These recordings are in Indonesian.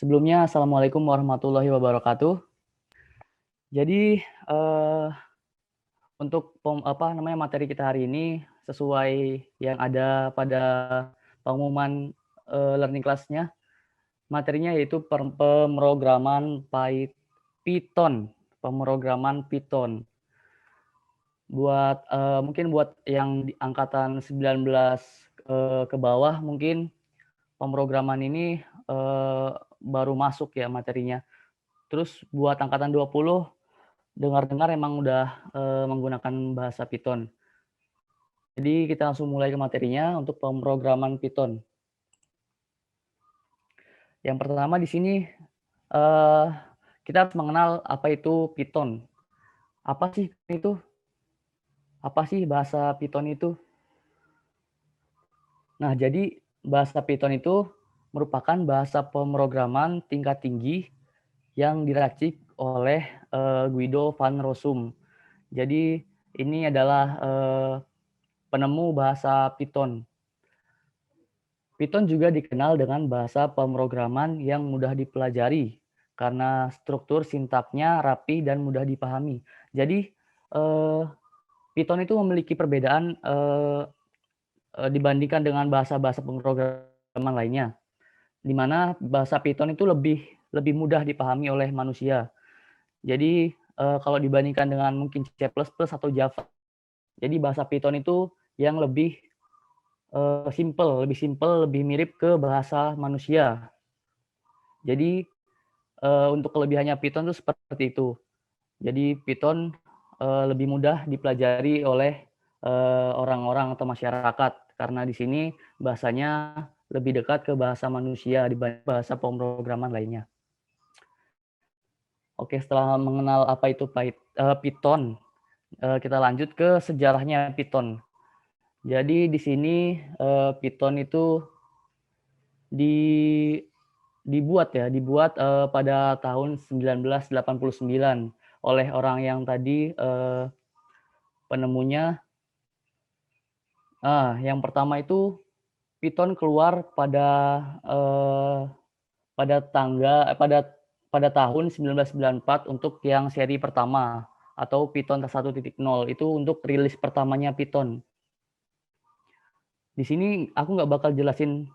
Sebelumnya, Assalamualaikum warahmatullahi wabarakatuh. Jadi, untuk materi kita hari ini sesuai yang ada pada pengumuman, learning class-nya, materinya yaitu pemrograman Python, pemrograman Python. Mungkin buat yang di angkatan 19, ke bawah mungkin pemrograman ini, baru masuk ya materinya. Terus buat angkatan 20 dengar-dengar emang udah, menggunakan bahasa Python. Jadi kita langsung mulai ke materinya untuk pemrograman Python. Yang pertama di sini, eee, kita harus mengenal apa itu Python. Apa sih itu? Apa sih bahasa Python itu? Nah, jadi bahasa Python itu merupakan bahasa pemrograman tingkat tinggi yang diracik oleh, Guido van Rossum. Jadi ini adalah, penemu bahasa Python. Python juga dikenal dengan bahasa pemrograman yang mudah dipelajari karena struktur sintaknya rapi dan mudah dipahami. Jadi, eee, Python itu memiliki perbedaan, dibandingkan dengan bahasa-bahasa pemrograman lainnya, di mana bahasa Python itu lebih lebih mudah dipahami oleh manusia. Jadi, kalau dibandingkan dengan mungkin C++ atau Java, jadi bahasa Python itu yang lebih, lebih mirip ke bahasa manusia. Jadi, untuk kelebihannya Python itu seperti itu. Jadi Python, lebih mudah dipelajari oleh, orang-orang atau masyarakat, karena di sini bahasanya lebih dekat ke bahasa manusia dibanding bahasa pemrograman lainnya. Oke, setelah mengenal apa itu Python, kita lanjut ke sejarahnya Python. Jadi di sini, Python itu di dibuat, pada tahun 1989 oleh orang yang tadi, penemunya yang pertama itu Python keluar eee, pada tangga eh, pada pada tahun 1994 untuk yang seri pertama atau Python 1.0 itu untuk rilis pertamanya Python. Di sini aku nggak bakal jelasin,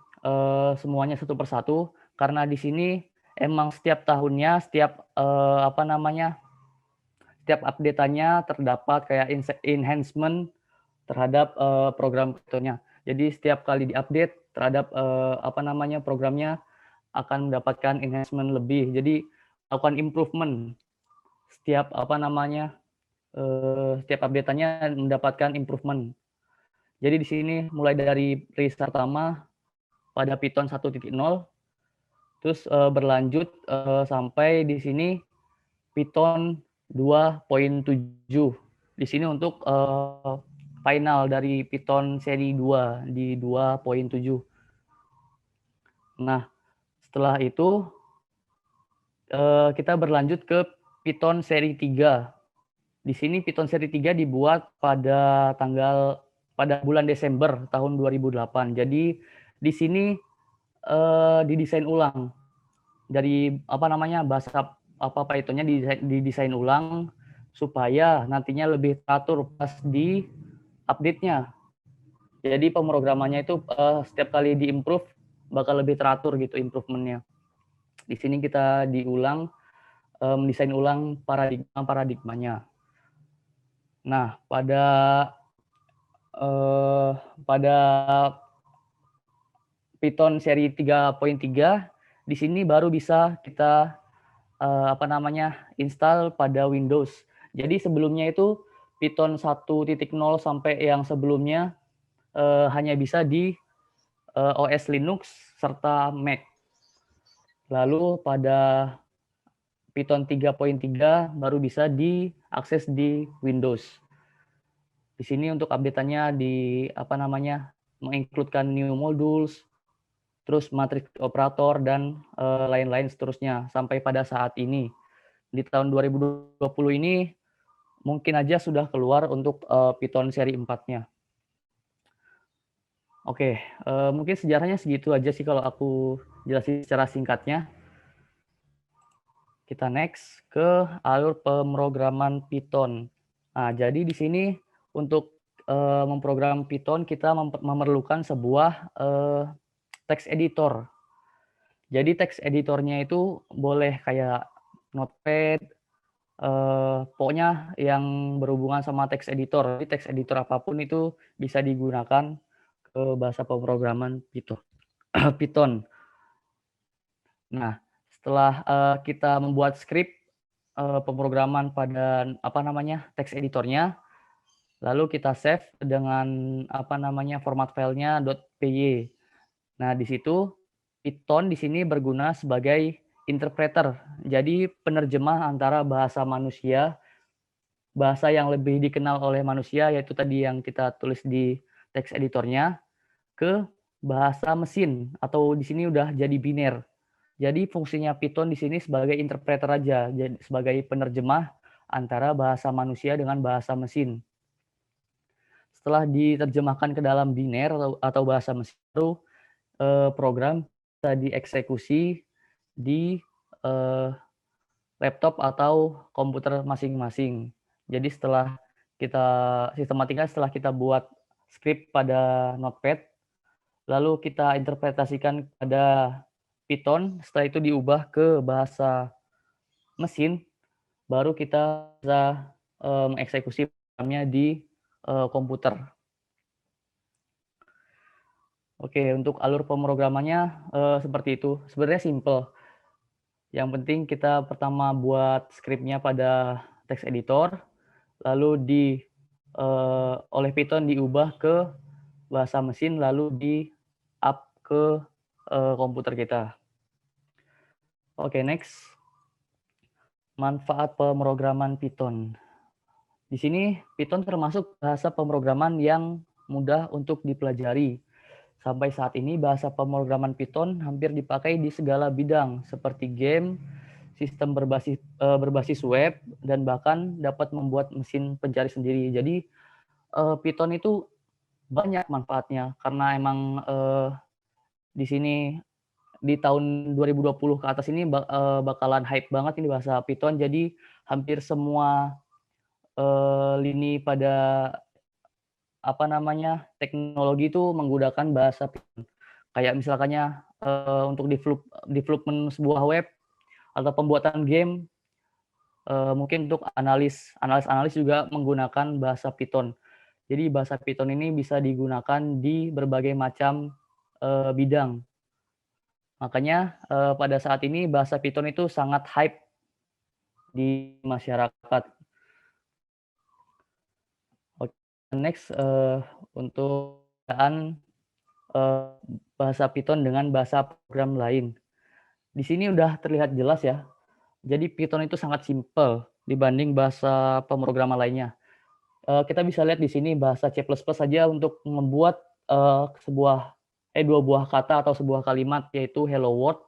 semuanya satu persatu, karena di sini emang setiap tahunnya, setiap update-annya terdapat kayak enhancement terhadap, program Python-nya. Jadi setiap kali diupdate terhadap, programnya akan mendapatkan enhancement lebih. Jadi lakukan improvement setiap, setiap update-annya mendapatkan improvement. Jadi di sini mulai dari rilis pertama pada Python 1.0, terus, berlanjut, sampai di sini Python 2.7. Di sini untuk, final dari Python seri 2 di 2.7. Nah, setelah itu, kita berlanjut ke Python seri 3. Di sini Python seri 3 dibuat pada bulan Desember tahun 2008. Jadi di sini, didesain ulang dari bahasa Python-nya didesain ulang supaya nantinya lebih teratur pas di update-nya. Jadi pemrogramannya itu, setiap kali di-improve bakal lebih teratur gitu improvement-nya. Di sini kita mendesain ulang paradigmanya. Nah, eee, pada Python seri 3.3 di sini baru bisa kita, install pada Windows. Jadi sebelumnya itu Python 1.0 sampai yang sebelumnya, hanya bisa di, OS Linux serta Mac. Lalu pada Python 3.3 baru bisa diakses di Windows. Di sini untuk update-annya menginclude-kan new modules, terus matrix operator dan, lain-lain seterusnya sampai pada saat ini. Di tahun 2020 ini mungkin aja sudah keluar untuk, Python seri 4-nya. Oke, mungkin sejarahnya segitu aja sih kalau aku jelasin secara singkatnya. Kita next ke alur pemrograman Python. Nah, jadi di sini untuk memprogram Python kita memerlukan sebuah text editor. Jadi text editornya itu boleh kayak Notepad, pokoknya yang berhubungan sama text editor. Jadi text editor apapun itu bisa digunakan ke bahasa pemrograman Python. Nah, setelah kita membuat script pemrograman pada text editornya, lalu kita save dengan format filenya .py. Nah, di situ Python di sini berguna sebagai interpreter, jadi penerjemah antara bahasa manusia, bahasa yang lebih dikenal oleh manusia, yaitu tadi yang kita tulis di text editornya, ke bahasa mesin, atau di sini udah jadi biner. Jadi fungsinya Python di sini sebagai interpreter aja, jadi sebagai penerjemah antara bahasa manusia dengan bahasa mesin. Setelah diterjemahkan ke dalam biner atau bahasa mesin, baru program bisa dieksekusi di laptop atau komputer masing-masing. Jadi setelah kita buat script pada Notepad, lalu kita interpretasikan pada Python, setelah itu diubah ke bahasa mesin, baru kita bisa mengeksekusi programnya di komputer. Oke, untuk alur pemrogramannya seperti itu. Sebenarnya simple. Yang penting kita pertama buat scriptnya pada text editor, lalu oleh Python diubah ke bahasa mesin, lalu di-up ke komputer kita. Oke, next. Manfaat pemrograman Python. Di sini Python termasuk bahasa pemrograman yang mudah untuk dipelajari. Sampai saat ini bahasa pemrograman Python hampir dipakai di segala bidang seperti game, sistem berbasis web, dan bahkan dapat membuat mesin pencari sendiri. Jadi Python itu banyak manfaatnya karena emang di sini di tahun 2020 ke atas ini bakalan hype banget ini bahasa Python. Jadi hampir semua lini pada teknologi itu menggunakan bahasa Python. Kayak misalkannya untuk development sebuah web atau pembuatan game, mungkin untuk analis juga menggunakan bahasa Python. Jadi bahasa Python ini bisa digunakan di berbagai macam bidang. Makanya pada saat ini bahasa Python itu sangat hype di masyarakat. Oke, next untuk bahasa Python dengan bahasa program lain. Di sini udah terlihat jelas ya. Jadi Python itu sangat simpel dibanding bahasa pemrograman lainnya. Kita bisa lihat di sini bahasa C++ saja untuk membuat dua buah kata atau sebuah kalimat, yaitu hello world,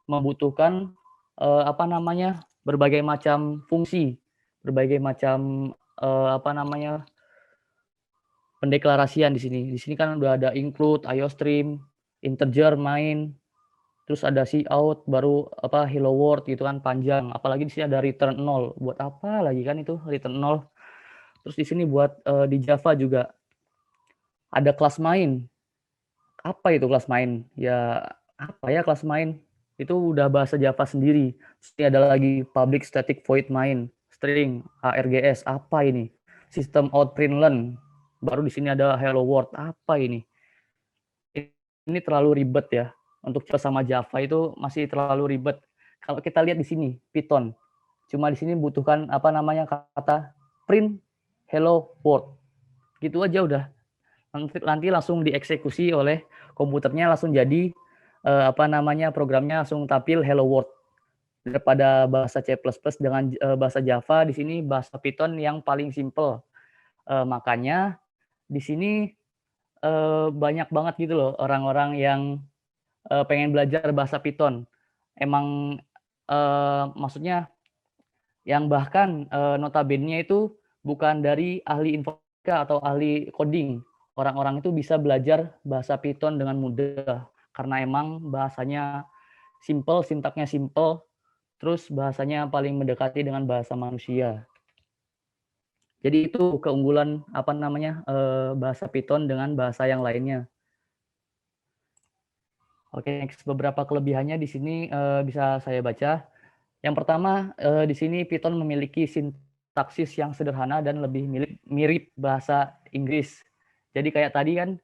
membutuhkan berbagai macam fungsi, berbagai macam pendeklarasian di sini. Di sini kan udah ada include, IOStream, integer, main, terus ada cout, baru hello world gitu kan, panjang. Apalagi di sini ada return 0. Buat apa lagi kan itu return 0? Terus di sini buat di Java juga ada kelas main. Apa itu kelas main? Ya apa ya kelas main? Itu udah bahasa Java sendiri. Terus ini ada lagi public static void main, string, ARGS. Apa ini? System out println. Baru di sini ada hello world. Apa ini? Ini terlalu ribet ya. Untuk sama Java itu masih terlalu ribet. Kalau kita lihat di sini Python, cuma di sini butuhkan kata print hello world. Gitu aja udah. Nanti langsung dieksekusi oleh komputernya, langsung jadi programnya langsung tampil hello world. Daripada bahasa C++ dengan bahasa Java, di sini bahasa Python yang paling simple. Makanya di sini banyak banget gitu loh orang-orang yang pengen belajar bahasa Python. Emang maksudnya yang bahkan notabene itu bukan dari ahli informatika atau ahli coding. Orang-orang itu bisa belajar bahasa Python dengan mudah karena emang bahasanya simple, sintaknya simple, terus bahasanya paling mendekati dengan bahasa manusia. Jadi itu keunggulan bahasa Python dengan bahasa yang lainnya. Oke, next, beberapa kelebihannya di sini bisa saya baca. Yang pertama, di sini Python memiliki sintaksis yang sederhana dan lebih mirip bahasa Inggris. Jadi kayak tadi kan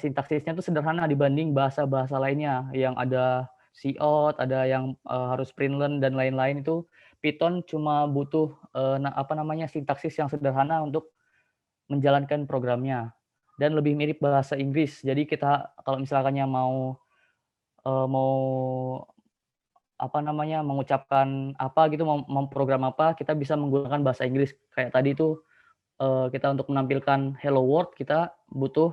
sintaksisnya itu sederhana dibanding bahasa-bahasa lainnya yang ada cout, ada yang harus println dan lain-lain. Itu Python cuma butuh sintaksis yang sederhana untuk menjalankan programnya dan lebih mirip bahasa Inggris. Jadi kita kalau misalkannya mau mengucapkan apa gitu, mau memprogram apa, kita bisa menggunakan bahasa Inggris. Kayak tadi itu kita untuk menampilkan hello world kita butuh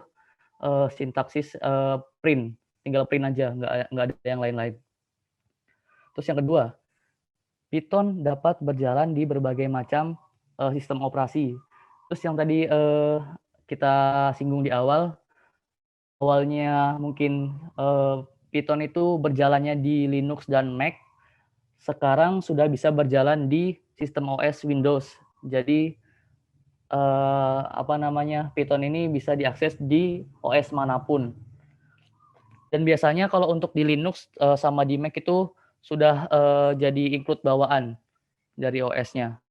sintaksis print, tinggal print aja, nggak ada yang lain-lain. Terus yang kedua, Python dapat berjalan di berbagai macam sistem operasi. Terus yang tadi kita singgung di awalnya mungkin Python itu berjalannya di Linux dan Mac, sekarang sudah bisa berjalan di sistem OS Windows. Jadi Python ini bisa diakses di OS manapun. Dan biasanya kalau untuk di Linux sama di Mac itu sudah jadi include bawaan dari OS-nya,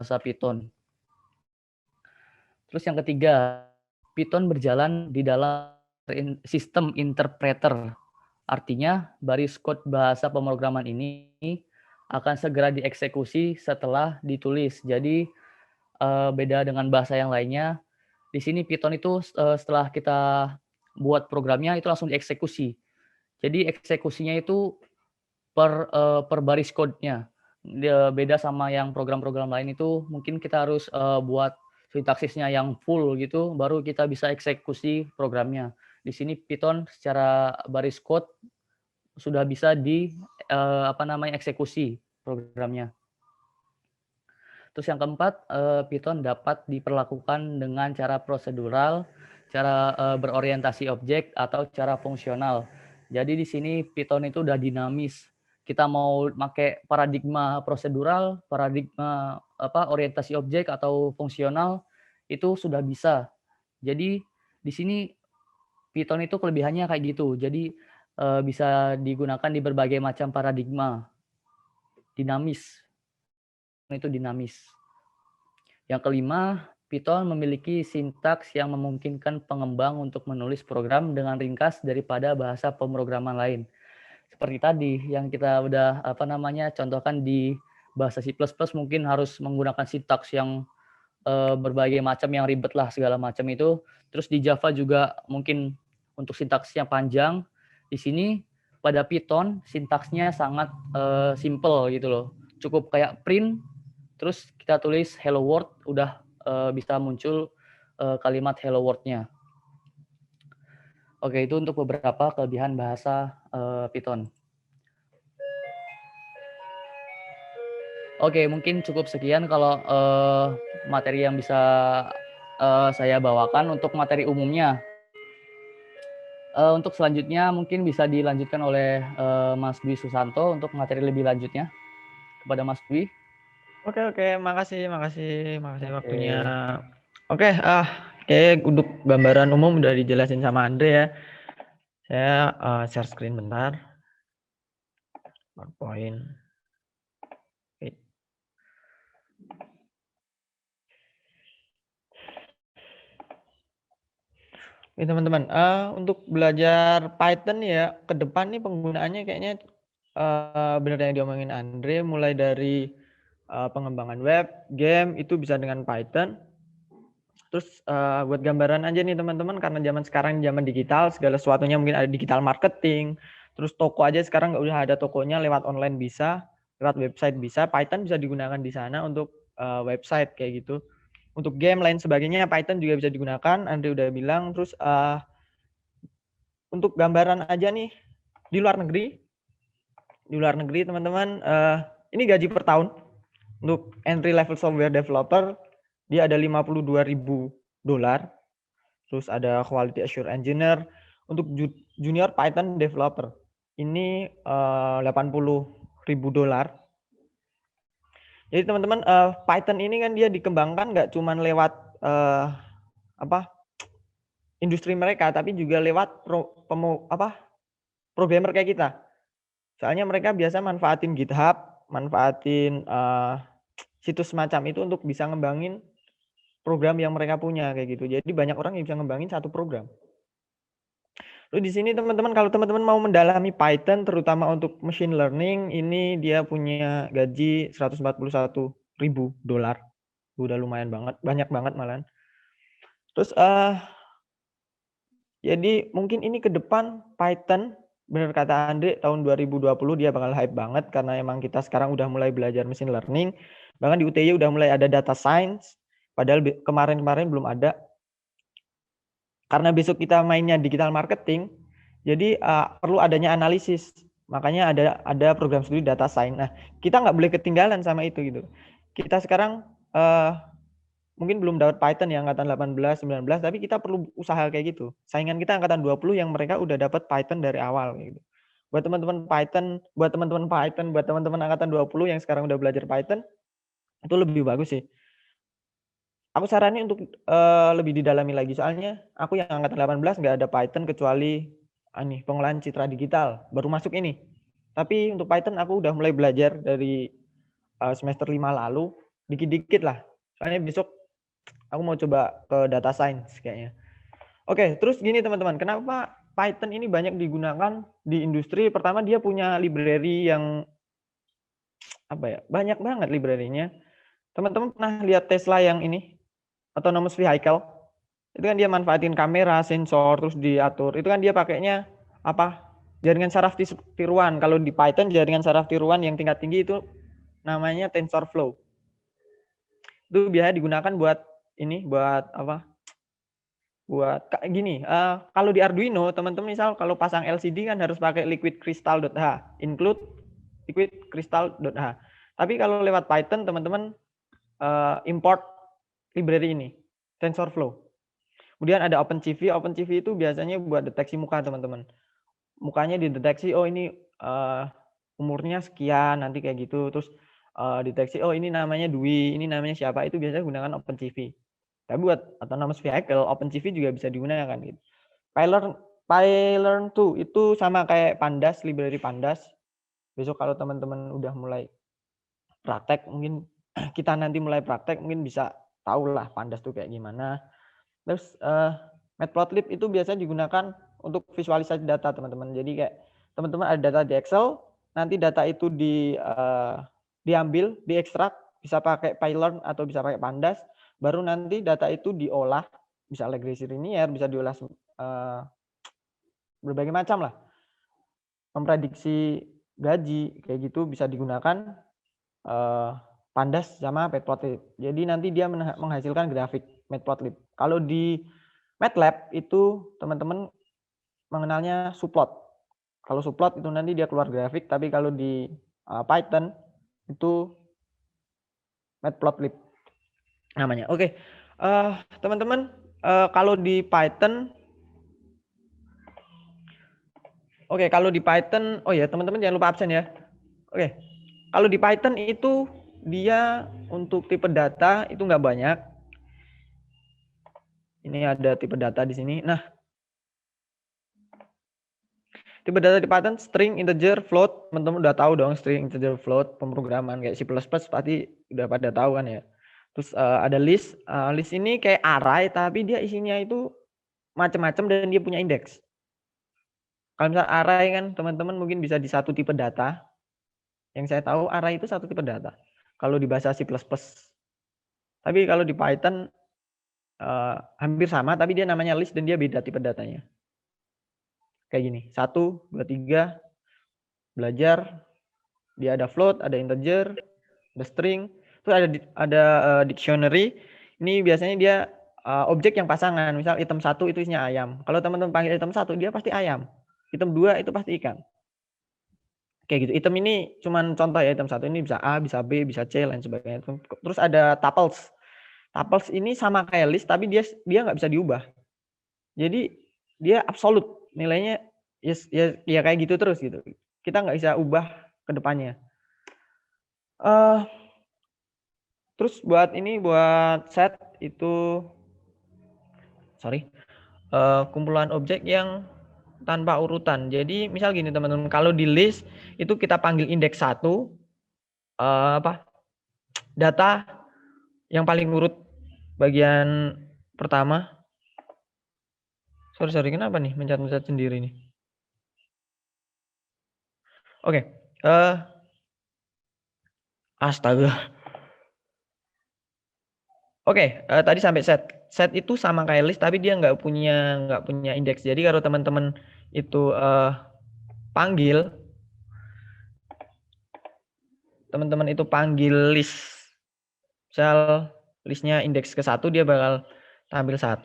bahasa Python. Terus yang ketiga, Python berjalan di dalam sistem interpreter. Artinya, baris kode bahasa pemrograman ini akan segera dieksekusi setelah ditulis. Jadi, beda dengan bahasa yang lainnya, di sini Python itu setelah kita buat programnya itu langsung dieksekusi. Jadi eksekusinya itu per baris code-nya. Beda sama yang program-program lain itu mungkin kita harus buat sintaksisnya yang full gitu, baru kita bisa eksekusi programnya. Di sini Python secara baris code sudah bisa eksekusi programnya. Terus yang keempat, Python dapat diperlakukan dengan cara prosedural, cara berorientasi objek, atau cara fungsional. Jadi di sini Python itu udah dinamis. Kita mau pakai paradigma prosedural, paradigma orientasi objek atau fungsional itu sudah bisa. Jadi di sini Python itu kelebihannya kayak gitu. Jadi bisa digunakan di berbagai macam paradigma. Dinamis. Itu dinamis. Yang kelima, Python memiliki sintaks yang memungkinkan pengembang untuk menulis program dengan ringkas daripada bahasa pemrograman lain. Seperti tadi yang kita udah contohkan di bahasa C++ mungkin harus menggunakan sintaks yang berbagai macam yang ribet lah segala macam itu. Terus di Java juga mungkin untuk sintaksnya panjang. Di sini pada Python sintaksnya sangat simple gitu loh. Cukup kayak print, terus kita tulis hello world, udah bisa muncul kalimat hello world-nya. Oke, itu untuk beberapa kelebihan bahasa Python. Oke, mungkin cukup sekian kalau materi yang bisa saya bawakan untuk materi umumnya. Untuk selanjutnya mungkin bisa dilanjutkan oleh Mas Dwi Susanto untuk materi lebih lanjutnya. Kepada Mas Dwi. Oke, makasih waktunya. Oke, untuk gambaran umum udah dijelasin sama Andre ya. Saya share screen bentar. PowerPoint. Oke teman-teman, untuk belajar Python ya, ke depan nih penggunaannya kayaknya benar yang diomongin Andre, mulai dari pengembangan web, game itu bisa dengan Python. Terus buat gambaran aja nih teman-teman, karena zaman sekarang zaman digital, segala sesuatunya mungkin ada digital marketing. Terus toko aja sekarang nggak udah ada tokonya, lewat online bisa, lewat website bisa. Python bisa digunakan di sana untuk website kayak gitu. Untuk game lain sebagainya Python juga bisa digunakan. Andre udah bilang. Terus untuk gambaran aja nih di luar negeri teman-teman, ini gaji per tahun untuk entry level software developer dia ada $52.000. Terus ada quality assurance engineer. Untuk junior Python developer ini 80 Jadi teman-teman, Python ini kan dia dikembangkan nggak cuma lewat industri mereka, tapi juga lewat programmer kayak kita. Soalnya mereka biasa manfaatin GitHub, manfaatin situs semacam itu untuk bisa ngembangin program yang mereka punya kayak gitu. Jadi banyak orang yang bisa ngembangin satu program. Lalu di sini teman-teman, kalau teman-teman mau mendalami Python terutama untuk machine learning, ini dia punya gaji $141.000. Udah lumayan banget, banyak banget malahan. Terus jadi mungkin ini ke depan Python, benar kata Andre, tahun 2020 dia bakal hype banget karena emang kita sekarang udah mulai belajar machine learning. Bahkan di UTY udah mulai ada data science, padahal kemarin-kemarin belum ada. Karena besok kita mainnya digital marketing, jadi perlu adanya analisis. Makanya ada program studi data science. Nah, kita nggak boleh ketinggalan sama itu gitu. Kita sekarang mungkin belum dapat Python yang angkatan 18, 19, tapi kita perlu usaha kayak gitu. Saingan kita angkatan 20 yang mereka udah dapat Python dari awal gitu. Buat teman-teman Python, buat teman-teman angkatan 20 yang sekarang udah belajar Python, itu lebih bagus sih. Aku saranin untuk lebih didalami lagi, soalnya aku yang angkatan 18 nggak ada Python kecuali pengolahan citra digital, baru masuk ini. Tapi untuk Python aku udah mulai belajar dari semester 5 lalu, dikit-dikit lah. Soalnya besok aku mau coba ke data science kayaknya. Oke, terus gini teman-teman, kenapa Python ini banyak digunakan di industri? Pertama, dia punya library yang banyak banget library-nya. Teman-teman pernah lihat Tesla yang ini, autonomous vehicle? Itu kan dia manfaatin kamera, sensor, terus diatur. Itu kan dia pakainya jaringan saraf tiruan. Kalau di Python, jaringan saraf tiruan yang tingkat tinggi itu namanya TensorFlow. Itu biasa digunakan buat gini. Kalau di Arduino, teman-teman misal kalau pasang LCD kan harus pakai liquidcrystal.h, include liquidcrystal.h. Tapi kalau lewat Python, teman-teman import library ini, TensorFlow. Kemudian ada OpenCV. OpenCV itu biasanya buat deteksi muka, teman-teman. Mukanya dideteksi, oh ini umurnya sekian, nanti kayak gitu. Terus deteksi, oh ini namanya Dwi, ini namanya siapa, itu biasanya gunakan OpenCV. Tapi buat autonomous vehicle, OpenCV juga bisa digunakan gitu. PyLearn 2 itu sama kayak Pandas, library Pandas. Besok kalau teman-teman udah mulai praktek, mungkin kita nanti mulai praktek, mungkin bisa tahu lah Pandas tuh kayak gimana. Terus Matplotlib itu biasanya digunakan untuk visualisasi data, teman-teman. Jadi kayak teman-teman ada data di Excel, nanti data itu diambil, diekstrak, bisa pakai PyLearn atau bisa pakai Pandas, baru nanti data itu diolah, bisa regresi linier, bisa diolah berbagai macam lah. Memprediksi gaji, kayak gitu bisa digunakan Pandas sama Matplotlib. Jadi nanti dia menghasilkan grafik Matplotlib. Kalau di MATLAB itu teman-teman mengenalnya subplot. Kalau subplot itu nanti dia keluar grafik, tapi kalau di Python itu Matplotlib namanya. Oke, teman-teman, kalau di Python, oh ya teman-teman jangan lupa absen ya. Oke, kalau di Python itu dia untuk tipe data itu nggak banyak. Ini ada tipe data di sini. Nah, tipe data di Python string, integer, float. Teman-teman udah tahu dong string, integer, float, pemrograman kayak C++ pasti udah pada tahu kan ya. Terus ada list. List ini kayak array tapi dia isinya itu macam-macam dan dia punya indeks. Kalau misalnya array kan teman-teman mungkin bisa di satu tipe data. Yang saya tahu array itu satu tipe data. Kalau di bahasa C++. Tapi kalau di Python hampir sama, tapi dia namanya list dan dia beda tipe datanya. Kayak gini, 1, 2, 3, belajar, dia ada float, ada integer, ada string, terus ada dictionary. Ini biasanya dia objek yang pasangan, misal item 1 itu isinya ayam. Kalau teman-teman panggil item 1, dia pasti ayam. Item 2 itu pasti ikan. Kayak gitu. Item ini cuman contoh ya, item 1 ini bisa A, bisa B, bisa C, lain sebagainya. Terus ada tuples. Tuples ini sama kayak list, tapi dia nggak bisa diubah. Jadi dia absolut, nilainya ya kayak gitu terus gitu. Kita nggak bisa ubah ke depannya. Terus buat set itu kumpulan objek yang tanpa urutan. Jadi misal gini teman-teman, kalau di list itu kita panggil indeks 1 data yang paling urut bagian pertama. Sorry, kenapa nih mencet-mencet sendiri nih? Oke. Astaga. Oke, tadi sampai set. Set itu sama kayak list tapi dia nggak punya indeks. Jadi kalau teman-teman itu panggil list, misal listnya indeks ke 1 dia bakal tampil 1,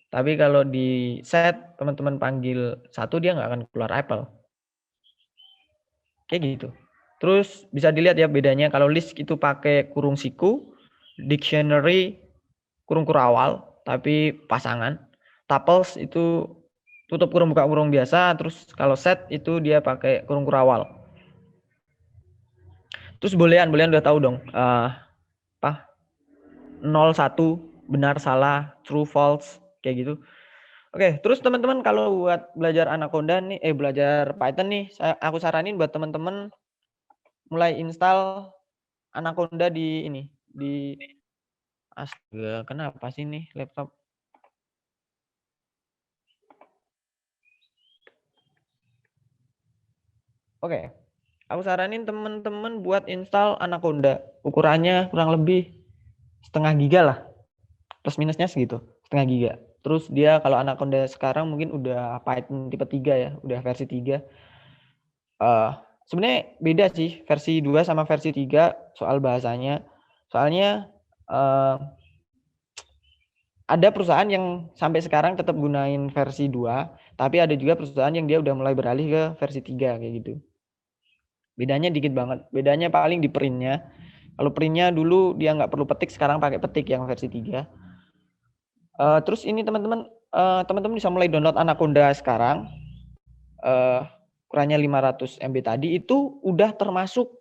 tapi kalau di set teman-teman panggil 1 dia nggak akan keluar apple. Kayak gitu. Terus bisa dilihat ya bedanya kalau list itu pakai kurung siku, dictionary kurung kurawal tapi pasangan, tuples itu tutup kurung buka kurung biasa, terus kalau set itu dia pakai kurung kurawal. Terus boolean udah tahu dong. 0, 1, benar, salah, true, false, kayak gitu. Oke, terus teman-teman kalau buat belajar Anaconda nih, belajar Python nih, aku saranin buat teman-teman mulai install Anaconda di astaga, kenapa sih nih laptop? Oke, aku saranin teman-teman buat install Anaconda. Ukurannya kurang lebih setengah giga lah, plus minusnya segitu, setengah giga. Terus dia kalau Anaconda sekarang mungkin udah Python tipe 3 ya, udah versi 3. Sebenarnya beda sih versi 2 sama versi 3 soal bahasanya. Soalnya ada perusahaan yang sampai sekarang tetap gunain versi 2, tapi ada juga perusahaan yang dia udah mulai beralih ke versi 3 kayak gitu. Bedanya dikit banget. Bedanya paling di printnya. Kalau printnya dulu dia nggak perlu petik, sekarang pakai petik yang versi 3. Terus ini teman-teman bisa mulai download Anaconda sekarang. Ukurannya 500 MB tadi itu udah termasuk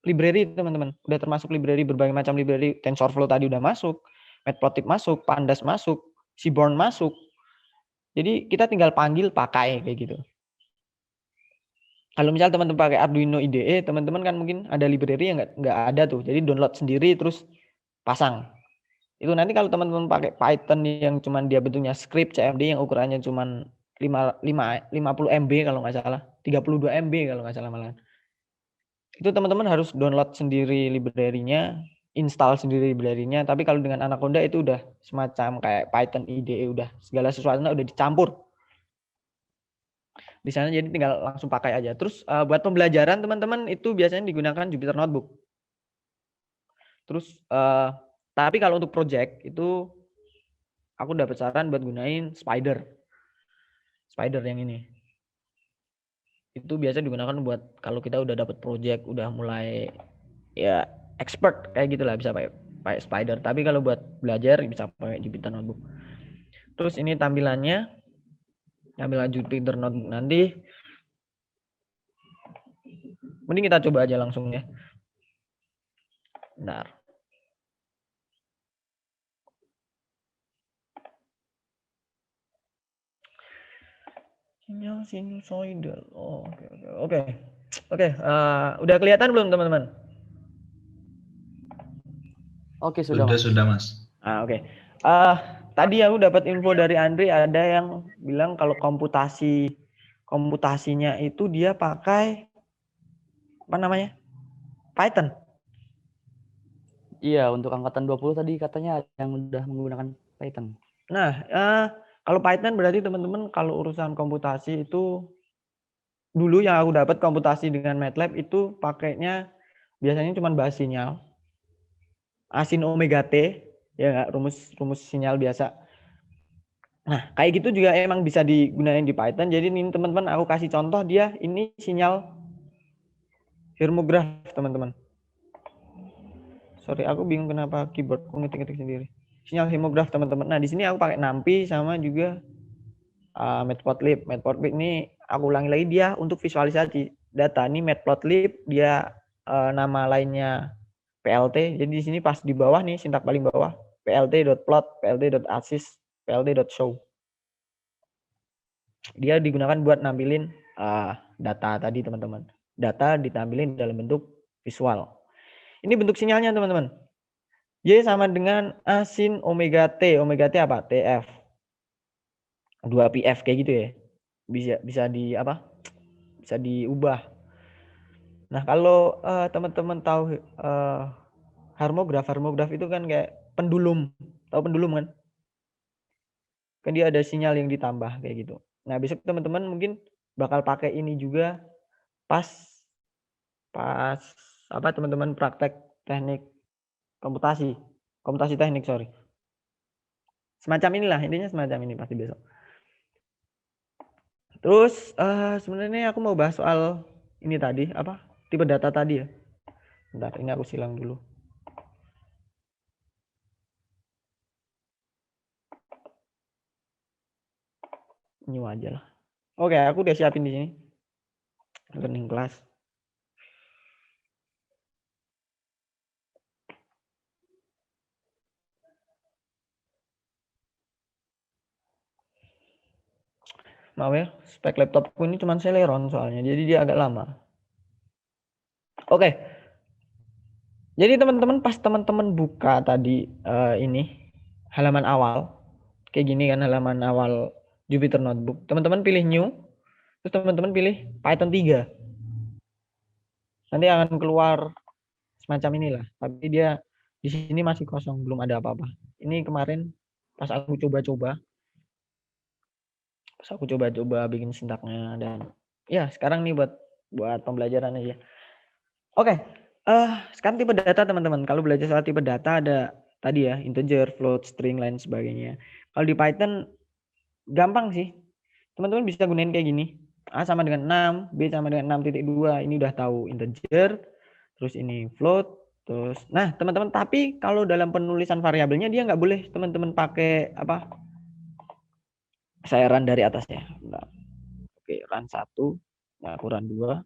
library teman-teman. Udah termasuk library, berbagai macam library. TensorFlow tadi udah masuk, Matplotlib masuk, Pandas masuk, Seaborn masuk. Jadi kita tinggal panggil pakai kayak gitu. Kalau misal teman-teman pakai Arduino IDE, teman-teman kan mungkin ada library yang nggak ada tuh. Jadi download sendiri terus pasang. Itu nanti kalau teman-teman pakai Python yang cuman dia bentuknya script CMD yang ukurannya cuman 50 MB kalau nggak salah, 32 MB kalau nggak salah malah. Itu teman-teman harus download sendiri library-nya, install sendiri library-nya. Tapi kalau dengan Anaconda itu udah semacam kayak Python IDE, udah segala sesuatunya udah dicampur di sana, jadi tinggal langsung pakai aja. Terus buat pembelajaran teman-teman itu biasanya digunakan Jupyter Notebook. Terus tapi kalau untuk project itu aku dapat saran buat gunain Spider yang ini. Itu biasa digunakan buat kalau kita udah dapat project, udah mulai ya expert kayak gitulah, bisa pakai Spider. Tapi kalau buat belajar bisa pakai Jupyter Notebook. Terus ini tampilannya Jupyter Notebook nanti. Mending kita coba aja langsung ya. Bentar. Sinyal sinusoidal. Oh, oke. Udah kelihatan belum teman-teman? Oke, sudah Mas. Sudah Mas. Oke. Tadi aku dapat info dari Andre, ada yang bilang kalau komputasinya itu dia pakai Python. Iya, untuk angkatan 20 tadi katanya ada yang udah menggunakan Python. Nah, kalau Python berarti teman-teman kalau urusan komputasi itu dulu yang aku dapat komputasi dengan MATLAB itu pakainya biasanya cuma bahas sinyal. Asin omega T, ya nggak, rumus sinyal biasa. Nah, kayak gitu juga emang bisa digunain di Python. Jadi ini teman-teman aku kasih contoh, dia ini sinyal firmograph teman-teman. Sorry, aku bingung kenapa keyboardku ngetik-ngetik sendiri. Sinyal firmograph teman-teman. Nah, di sini aku pakai NumPy sama juga Matplotlib. Matplotlib ini aku ulangi lagi, dia untuk visualisasi data. Ini Matplotlib, dia nama lainnya PLT. Jadi di sini pas di bawah nih, sintak paling bawah, plt.plot, plt.assist, plt.show. Dia digunakan buat nampilin data tadi, teman-teman. Data ditampilin dalam bentuk visual. Ini bentuk sinyalnya, teman-teman. Y sama dengan A sin omega T. Omega T apa? TF. 2PF kayak gitu ya. Bisa diubah. Nah, kalau teman-teman tahu harmograf itu kan kayak pendulum. Tahu pendulum kan? Kan dia ada sinyal yang ditambah kayak gitu. Nah, besok teman-teman mungkin bakal pakai ini juga pas teman-teman praktek teknik komputasi teknik, sorry. Semacam inilah, intinya semacam ini pasti besok. Terus sebenarnya aku mau bahas soal ini tadi, tipe data tadi ya. Bentar, ini aku silang dulu. New aja lah. Oke, aku udah siapin di sini. Learning class. Maaf ya, spek laptopku ini cuma Celeron soalnya, jadi dia agak lama. Oke. Jadi teman-teman pas teman-teman buka tadi ini halaman awal, kayak gini kan halaman awal Jupyter Notebook. Teman-teman pilih new, terus teman-teman pilih Python 3. Nanti akan keluar semacam inilah, tapi dia di sini masih kosong, belum ada apa-apa. Ini kemarin pas aku coba-coba bikin sintaknya, dan ya sekarang nih buat pembelajaran aja. Oke, sekarang tipe data teman-teman. Kalau belajar soal tipe data ada tadi ya, integer, float, string, lain sebagainya. Kalau di Python gampang sih. Teman-teman bisa gunain kayak gini. A sama dengan 6, B sama dengan 6.2. Ini udah tahu integer, terus ini float, terus. Nah, teman-teman, tapi kalau dalam penulisan variabelnya dia nggak boleh teman-teman pakai saya run dari atasnya. Bentar. Oke, run 1, nah aku run 2.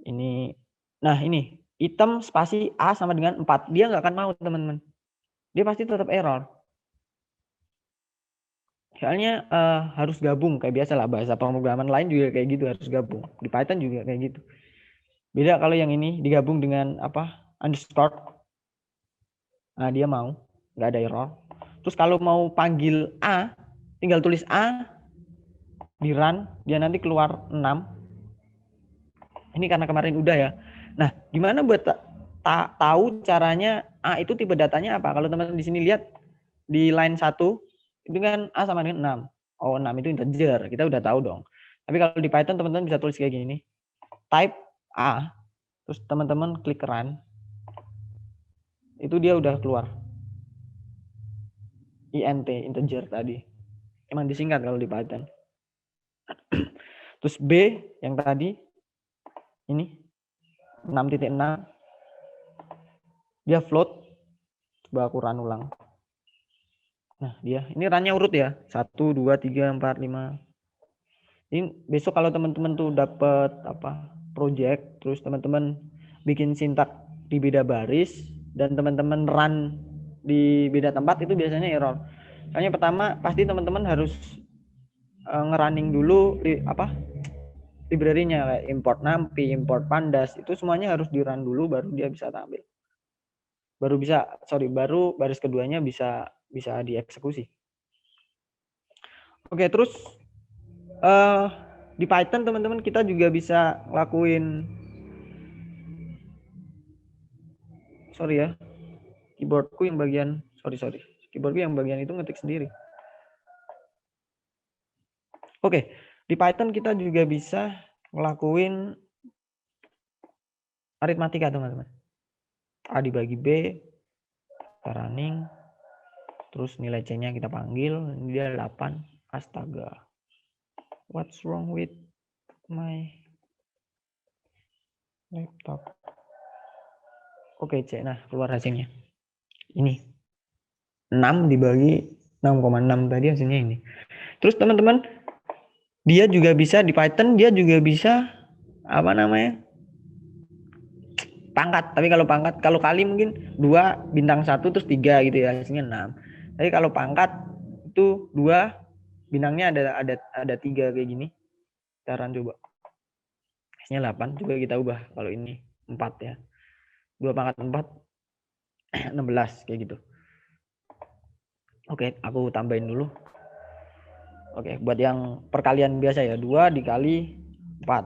Ini, nah ini item spasi A sama dengan 4. Dia nggak akan mau, teman-teman. Dia pasti tetap error. Soalnya harus gabung, kayak biasa lah, bahasa pemrograman lain juga kayak gitu, harus gabung. Di Python juga kayak gitu. Beda kalau yang ini digabung dengan underscore. Nah, dia mau, nggak ada error. Terus kalau mau panggil A, tinggal tulis A, di run, dia nanti keluar 6. Ini karena kemarin udah ya. Nah, gimana buat tahu caranya A itu tipe datanya apa? Kalau teman-teman di sini lihat di line 1, itu kan A sama dengan 6. Oh, 6 itu integer. Kita udah tahu dong. Tapi kalau di Python teman-teman bisa tulis kayak gini. Type A, terus teman-teman klik run. Itu dia udah keluar. INT, integer tadi. Emang disingkat kalau di Python. Terus B yang tadi, ini 6.6. Dia float. Coba aku run ulang. Nah, dia ini runnya urut ya. 1, 2, 3, 4, 5. Ini besok kalau teman-teman tuh dapat project, terus teman-teman bikin sintak di beda baris dan teman-teman run di beda tempat, itu biasanya error. Soalnya pertama pasti teman-teman harus ngerunning dulu library-nya, kayak import numpy, import pandas, itu semuanya harus di run dulu baru dia bisa tampil. Baru baris keduanya bisa dieksekusi. Oke, terus di Python teman-teman kita juga bisa lakuin, keyboardku yang bagian keyboardku yang bagian itu ngetik sendiri. Oke, di Python kita juga bisa ngelakuin aritmatika, teman-teman. A dibagi B, kita running, terus nilai C-nya kita panggil, dia 8. Astaga. What's wrong with my laptop? Oke, C. Nah, keluar hasilnya. Ini. 6 dibagi 6,6 tadi hasilnya ini. Terus teman-teman, dia juga bisa di Python, dia juga bisa pangkat. Tapi kalau kali mungkin 2 bintang 1 terus 3 gitu ya, hasilnya 6. Tapi kalau pangkat itu 2 bintangnya ada 3 kayak gini. Caraan coba. Hasilnya 8, juga kita ubah. Kalau ini 4 ya. 2 pangkat 4 16 kayak gitu. Oke, aku tambahin dulu. Oke, buat yang perkalian biasa ya, 2 dikali 4.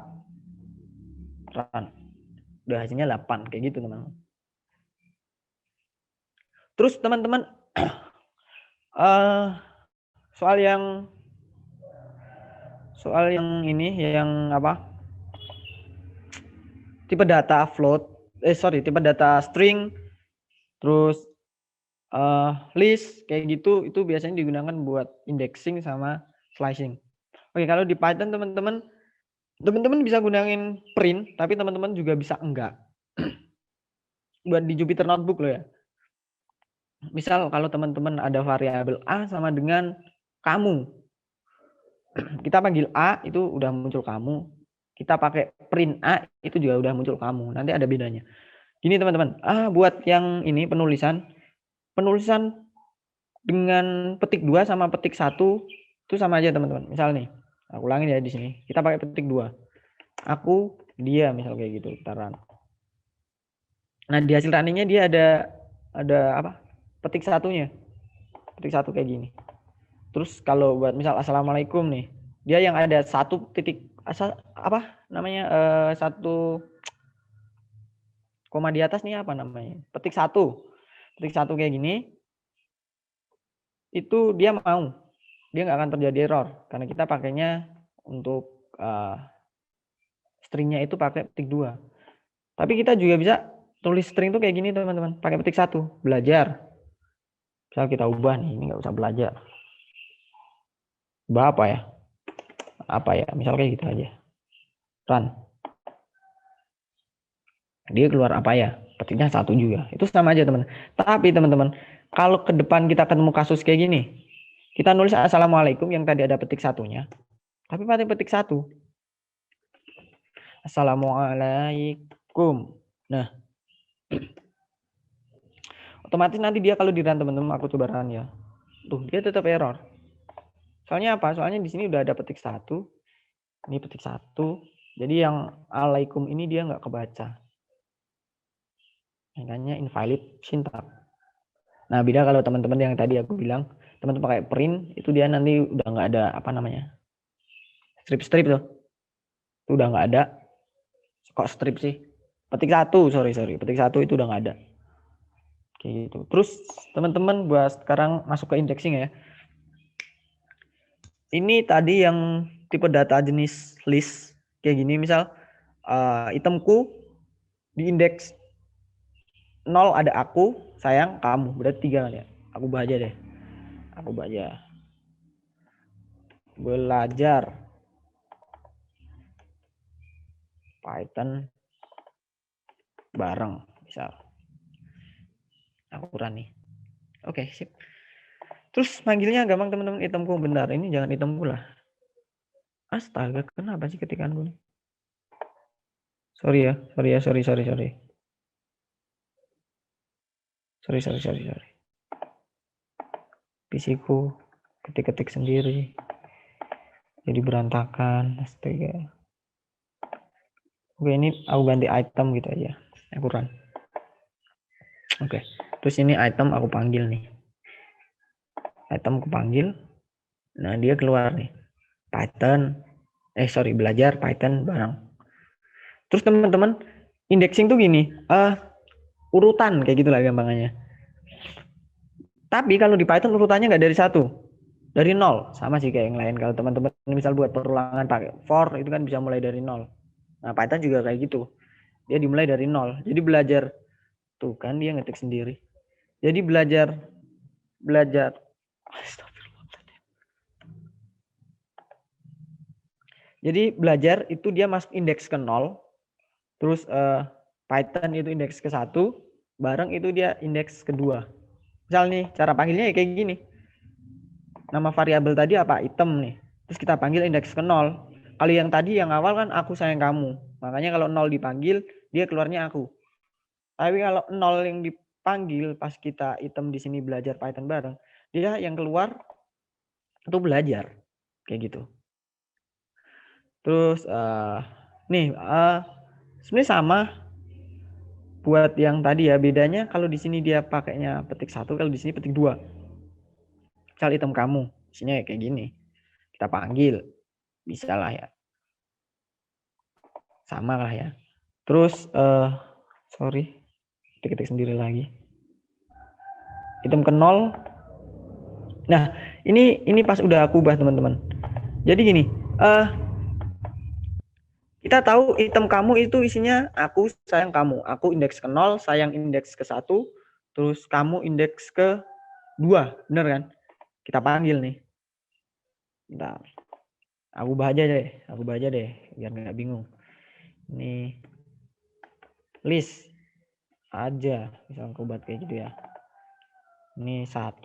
Udah hasilnya 8 kayak gitu, teman-teman. Terus teman-teman soal yang ini yang apa? Tipe data float, tipe data string, terus list kayak gitu, itu biasanya digunakan buat indexing sama slicing. Oke, kalau di Python teman-teman bisa gunain print, tapi teman-teman juga bisa enggak. Buat di Jupyter Notebook loh ya. Misal kalau teman-teman ada variabel A sama dengan kamu. Kita panggil A itu udah muncul kamu. Kita pakai print A itu juga udah muncul kamu. Nanti ada bedanya. Gini teman-teman. Buat yang ini penulisan dengan petik 2 sama petik 1 itu sama aja teman-teman. Misal nih, aku ulangin ya di sini. Kita pakai petik 2. Aku, dia, misal kayak gitu. Taran. Nah, di hasil runningnya dia ada apa? Petik satunya. Petik 1 kayak gini. Terus kalau buat misal assalamualaikum nih, dia yang ada 1 titik apa namanya, 1 koma di atas nih apa namanya? Petik 1. Petik 1 kayak gini. Itu dia mau. Dia nggak akan terjadi error karena kita pakainya untuk stringnya itu pakai petik 2. Tapi kita juga bisa tulis string itu kayak gini teman-teman, pakai petik 1, belajar. Misal kita ubah nih, ini nggak usah belajar. Ubah apa ya? Apa ya? Misal kayak gitu aja. Run. Dia keluar apa ya? Petiknya 1 juga. Itu sama aja teman. Tapi teman-teman, kalau ke depan kita ketemu kasus kayak gini, kita nulis assalamualaikum yang tadi ada petik 1-nya, tapi pakai petik 1. Assalamualaikum. Nah, otomatis nanti dia kalau di run teman-teman, aku coba run ya. Tuh, dia tetap error. Soalnya apa? Soalnya di sini udah ada petik 1. Ini petik 1. Jadi yang alaikum ini dia nggak kebaca. Makanya invalid syntax. Nah, beda kalau teman-teman yang tadi aku bilang, teman-teman pakai print, itu dia nanti udah nggak ada apa namanya? Strip tuh. Itu udah nggak ada. Kok strip sih? Petik 1, sorry. Petik 1 itu udah nggak ada. Kayak gitu. Terus teman-teman buat sekarang masuk ke indexing ya. Ini tadi yang tipe data jenis list kayak gini, misal itemku di indeks 0 ada aku, sayang, kamu, berarti 3 kan ya. Aku ubah aja deh. Aku ubah aja. Belajar Python bareng, misal. Aku run nih. Oke, sip. Terus manggilnya gampang teman-teman, itemku, benar. Ini jangan itemku lah. Astaga, kenapa sih ketikanku nih? Sorry. Sorry. PC-ku ketik-ketik sendiri. Jadi berantakan. Astaga. Oke, ini aku ganti item gitu aja. Aku run. Oke. Terus ini item aku panggil nih. Item aku panggil. Nah, dia keluar nih. Belajar Python bareng. Terus teman-teman, indexing tuh gini, urutan kayak gitulah gampangannya. Tapi kalau di Python urutannya nggak dari 1, dari 0, sama sih kayak yang lain. Kalau teman-teman misal buat perulangan pakai for, itu kan bisa mulai dari 0. Nah, Python juga kayak gitu. Dia dimulai dari 0. Jadi belajar, tuh kan dia ngetik sendiri. Jadi belajar. Jadi belajar itu dia masuk indeks ke 0. Terus Python itu indeks ke 1, bareng itu dia indeks kedua. Misal nih, cara panggilnya ya kayak gini. Nama variabel tadi apa? Item nih. Terus kita panggil indeks ke 0. Kalau yang tadi yang awal kan aku sayang kamu. Makanya kalau 0 dipanggil, dia keluarnya aku. Tapi kalau 0 yang dipanggil pas kita item di sini belajar Python bareng, dia yang keluar itu belajar kayak gitu. Terus sebenarnya sama buat yang tadi ya, bedanya kalau di sini dia pakainya petik 1, kalau di sini petik 2. Misal item kamu, isinya kayak gini. Kita panggil, bisa lah ya. Sama lah ya. Terus sorry, ketik sendiri lagi. Item ke 0. Nah, ini pas udah aku ubah teman-teman. Jadi gini, kita tahu item kamu itu isinya aku sayang kamu. Aku indeks ke 0, sayang indeks ke 1, terus kamu indeks ke 2, bener kan? Kita panggil nih. Bentar. Aku ubah aja deh, biar nggak bingung. Ini list aja, misalnya aku buat kayak gitu ya. Ini 1,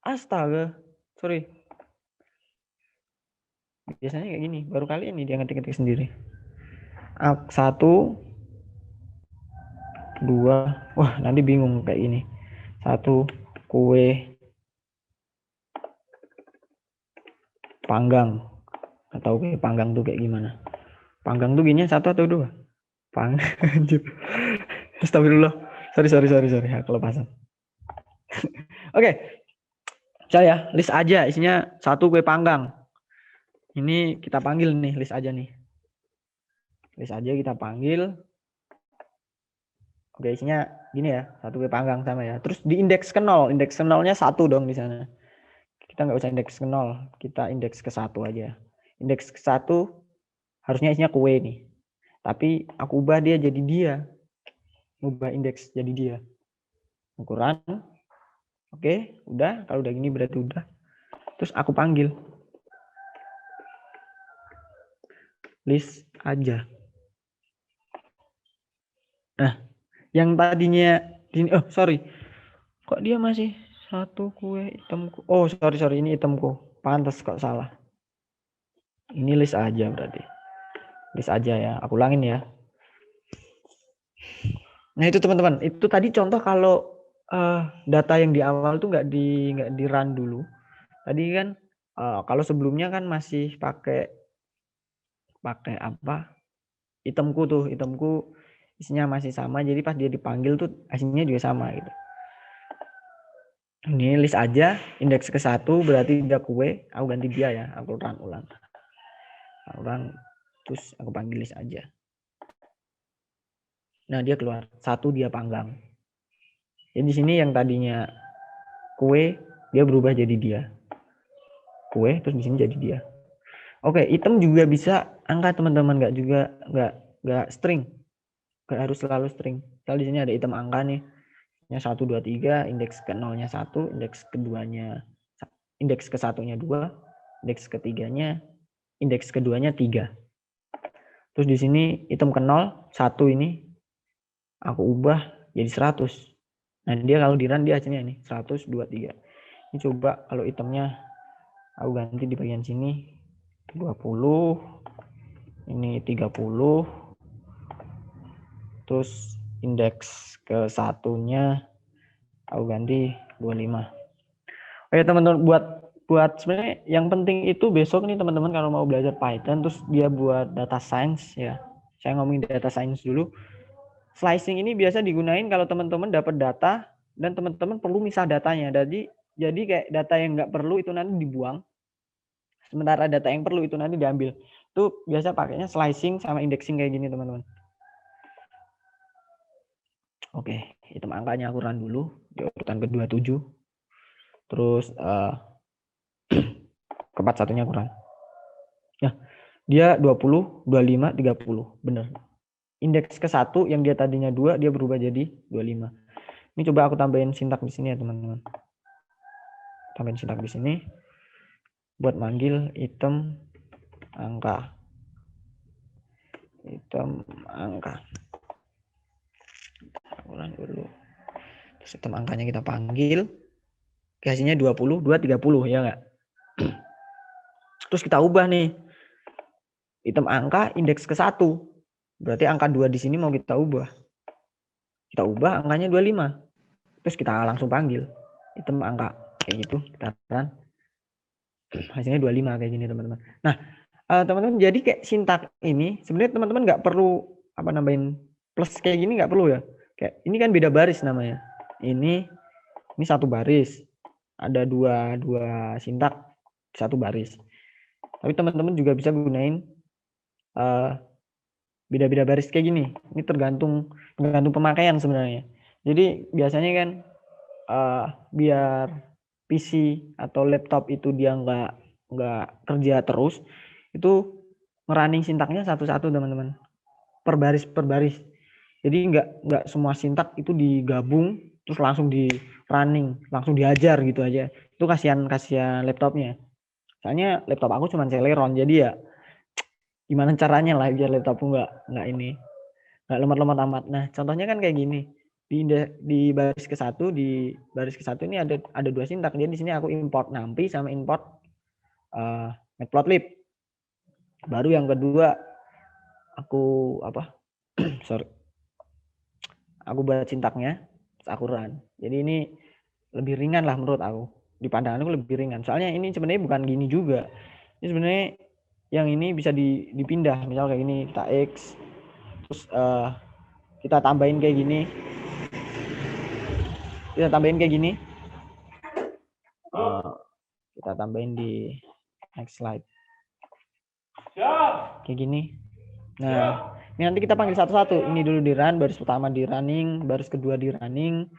astaga, sorry. Biasanya kayak gini, baru kali ini dia ngetik-ngetik sendiri. 1, 2, wah nanti bingung kayak gini. 1 kue panggang, atau kue panggang tuh kayak gimana? Panggang tuh gini 1 atau 2? Panggang. Astagfirullah. Sorry, aku lepasan. Oke. Saya list aja isinya 1 kue panggang. Ini kita panggil nih, list aja nih. List aja kita panggil. Oke, isinya gini ya, 1 kue panggang sama ya. Terus di indeks ke 0, indeks ke 0-nya 1 dong di sana. Kita nggak usah indeks ke 0, kita indeks ke 1 aja. Indeks ke 1 harusnya isinya kue nih. Tapi aku ubah dia jadi dia. Ubah indeks jadi dia. Ukuran. Oke, udah. Kalau udah gini berarti udah. Terus aku panggil. List aja. Nah, yang tadinya sorry. Kok dia masih 1 kue itemku? Oh, sorry, ini itemku. Pantas kok salah. Ini list aja berarti. List aja ya. Aku ulangin ya. Nah, itu teman-teman. Itu tadi contoh kalau data yang di awal tuh nggak di run dulu. Tadi kan kalau sebelumnya kan masih pakai apa? Itemku isinya masih sama, jadi pas dia dipanggil tuh hasilnya juga sama gitu. Ini list aja, indeks ke 1 berarti dia kue, aku ganti dia ya, aku ulang. Terus aku panggil list aja. Nah, dia keluar 1, dia panggang. Jadi di sini yang tadinya kue dia berubah jadi dia. Kue terus di sini jadi dia. Oke, item juga bisa angka teman-teman, nggak string. Nggak harus selalu string. Kalau di sini ada item angka nih. 1, 2, 3, indeks ke 0-nya 1, indeks keduanya, indeks ke 1-nya 2, indeks ketiganya, indeks keduanya 3. Terus di sini item ke 0, 1 ini aku ubah jadi 100. Nah, dia kalau di run dia hasilnya ini 100, 2, 3. Ini coba kalau itemnya aku ganti di bagian sini 20, ini 30, terus indeks ke 1-nya aku ganti 25. Oke teman-teman, buat sebenarnya yang penting itu besok nih teman-teman kalau mau belajar Python terus dia buat data science ya. Saya ngomongin data science dulu. Slicing ini biasa digunain kalau teman-teman dapat data dan teman-teman perlu misah datanya. Jadi kayak data yang nggak perlu itu nanti dibuang. Sementara data yang perlu itu nanti diambil. Itu biasa pakainya slicing sama indexing kayak gini teman-teman. Oke, hitung angkanya aku run dulu di urutan ke-27. Terus ke 41-nya kurang. Nah, dia 20, 25, 30. Benar. Indeks ke 1 yang dia tadinya 2, dia berubah jadi 25. Ini coba aku tambahin sintak di sini ya, teman-teman. Tambahin sintak di sini. Buat manggil item angka. Item angka. Ulang dulu. Terus item angkanya kita panggil. Hasilnya 20, 2, 30 ya enggak? Terus kita ubah nih. Item angka indeks ke 1. Berarti angka 2 di sini mau kita ubah. Kita ubah angkanya 25. Terus kita langsung panggil. Itu angka kayak gitu, kita run. Hasilnya 25 kayak gini, teman-teman. Nah, teman-teman, jadi kayak sintak ini sebenarnya teman-teman nggak perlu nambahin plus kayak gini, nggak perlu ya. Kayak ini kan beda baris namanya. Ini satu baris. Ada dua sintak satu baris. Tapi teman-teman juga bisa gunain beda-beda baris kayak gini. Ini tergantung pemakaian sebenarnya. Jadi biasanya kan biar PC atau laptop itu dia nggak kerja terus, itu ngerunning sintaknya satu-satu, teman-teman, per baris. Jadi nggak semua sintak itu digabung terus langsung di running, langsung diajar gitu aja. Itu kasihan laptopnya. Soalnya laptop aku cuma Celeron, jadi ya gimana caranya lah biar laptopku nggak lemot-lemot amat. Nah, contohnya kan kayak gini. Di baris ke-1 ini ada dua sintak. Jadi di sini aku import NumPy sama import matplotlib. Baru yang kedua aku aku buat sintaknya, terus aku run. Jadi ini lebih ringan lah menurut aku. Di pandangan aku lebih ringan. Soalnya ini sebenarnya bukan gini juga. Ini sebenarnya yang ini bisa dipindah. Misal kayak gini, kita X, terus kita tambahin kayak gini. Kita tambahin di next slide. Kayak gini. Nah, ini nanti kita panggil satu-satu. Ini dulu di run, baris pertama di running, baris kedua di running,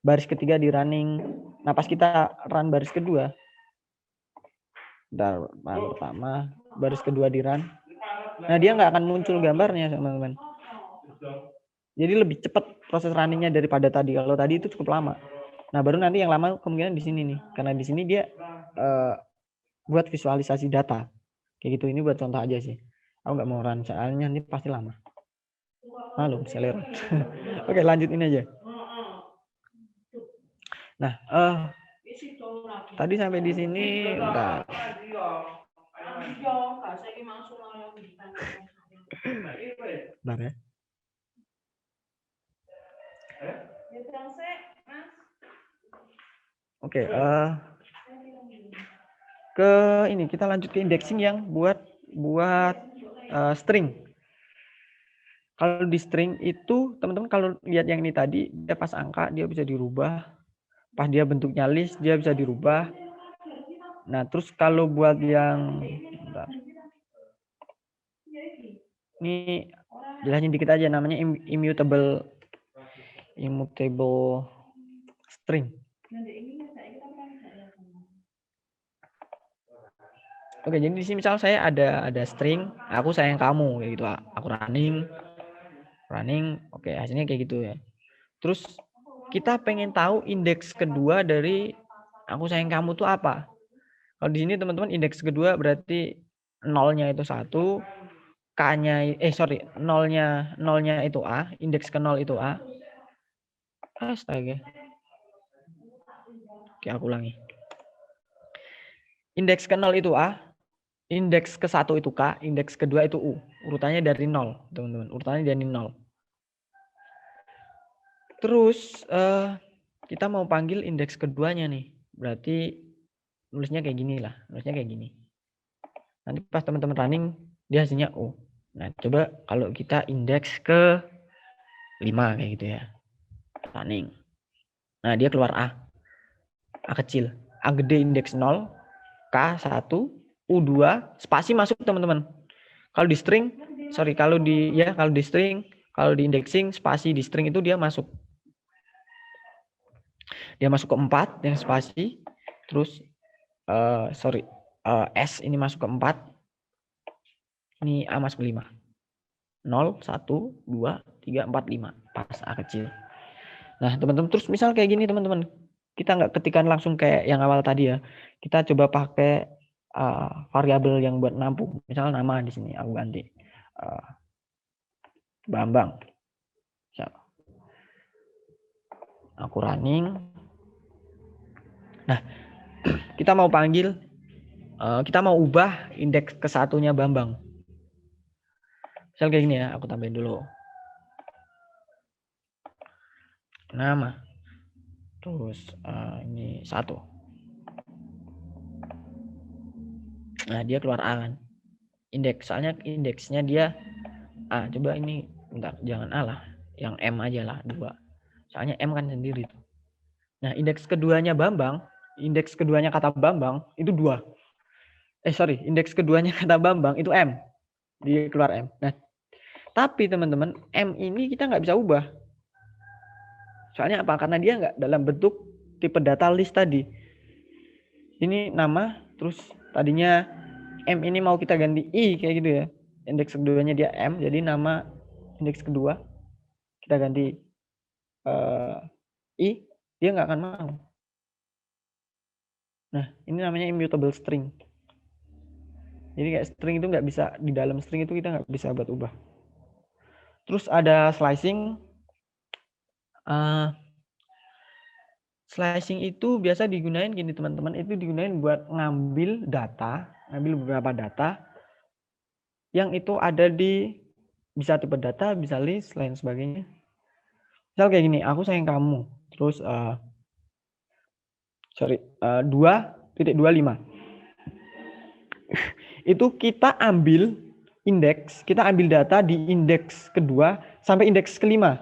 baris ketiga di running. Nah, pas kita run baris kedua, pertama, baris kedua di run. Nah, dia nggak akan muncul gambarnya, teman-teman. Jadi lebih cepat proses runningnya daripada tadi. Kalau tadi itu cukup lama. Nah, baru nanti yang lama kemungkinan di sini nih. Karena di sini dia buat visualisasi data. Kayak gitu, ini buat contoh aja sih. Aku nggak mau run, soalnya ini pasti lama. Malu, Celeron. Oke, lanjutin aja. Nah, tadi sampai di sini. Bentar. Bentar ya. Oke, ke ini kita lanjut ke indexing yang buat string. Kalau di string itu, teman-teman kalau lihat yang ini tadi, dia pas angka dia bisa dirubah, pas dia bentuknya list dia bisa dirubah. Nah, terus kalau buat yang ini jelasin dikit aja, namanya immutable string. Oke, jadi di sini misal saya ada string, aku sayang kamu kayak gitu. Aku running, oke, hasilnya kayak gitu ya. Terus kita pengen tahu indeks kedua dari aku sayang kamu tuh apa? Kalau di sini teman-teman indeks kedua berarti nolnya itu 1, K-nya nolnya itu A, indeks ke 0 itu A. Astaga. Oke, aku ulangi. Indeks ke 0 itu A, indeks ke 1 itu K, indeks kedua itu U. Urutannya dari 0, teman-teman. Urutannya dari 0. Terus kita mau panggil indeks keduanya nih. Berarti nulisnya kayak gini lah. Nulisnya kayak gini. Nanti pas teman-teman running, dia hasilnya U. Nah, coba kalau kita indeks ke 5 kayak gitu ya. Running. Nah, dia keluar A. A kecil. A gede indeks 0, K 1, U2, spasi masuk, teman-teman. Kalau di string, kalau di string, kalau di indexing, spasi di string itu dia masuk. Dia masuk ke 4 yang spasi. Terus S ini masuk ke 4. Ini A masuk ke 5. 0, 1, 2, 3, 4, 5. Pas A kecil. Nah, teman-teman, terus misal kayak gini, teman-teman. Kita nggak ketikan langsung kayak yang awal tadi ya. Kita coba pakai variabel yang buat nampung. Misal nama di sini aku ganti Bambang. Misal. Aku running. Nah, kita mau panggil, kita mau ubah indeks ke 1-nya Bambang. Misal kayak gini ya, aku tambahin dulu. Nama. Terus ini 1. Nah, dia keluar A kan. Indeks, soalnya indeksnya dia A. Coba ini, bentar, jangan A lah. Yang M aja lah, 2. Soalnya M kan sendiri tuh. Nah, indeks keduanya Bambang, indeks keduanya kata Bambang itu 2. Indeks keduanya kata Bambang itu M. Dia keluar M. Nah, tapi teman-teman, M ini kita nggak bisa ubah. Soalnya apa? Karena dia nggak dalam bentuk tipe data list tadi. Ini nama, terus tadinya M ini mau kita ganti I kayak gitu ya. Indeks keduanya dia M, jadi nama indeks kedua kita ganti I, dia nggak akan mau. Nah, ini namanya immutable string. Jadi kayak string itu nggak bisa, di dalam string itu kita nggak bisa buat ubah. Terus ada slicing. Slicing itu biasa digunain gini teman-teman, itu digunain buat ngambil beberapa data yang itu ada di, bisa tipe data, bisa list, lain sebagainya. Misal kayak gini, aku sayang kamu, terus 2.25. Itu kita ambil data di indeks kedua sampai indeks kelima.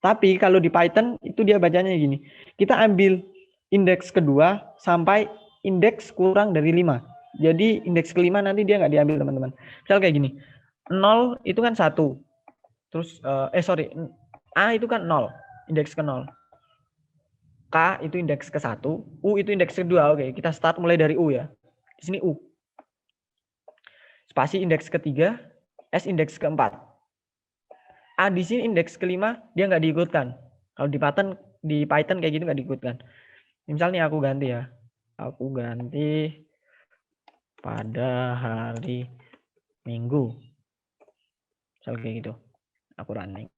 Tapi kalau di Python itu dia bacanya gini. Kita ambil indeks kedua sampai indeks kurang dari 5. Jadi indeks kelima nanti dia nggak diambil teman-teman. Misal kayak gini. 0 itu kan 1. Terus A itu kan 0. Indeks ke 0. K itu indeks ke 1. U itu indeks kedua. Oke, kita start mulai dari U ya. Di sini U. Spasi indeks ketiga. S indeks keempat. A di sini indeks kelima dia nggak diikutkan. Kalau di Python kayak gitu nggak diikutkan. Misalnya aku ganti ya. Aku ganti pada hari Minggu. Misal kayak gitu. Aku running.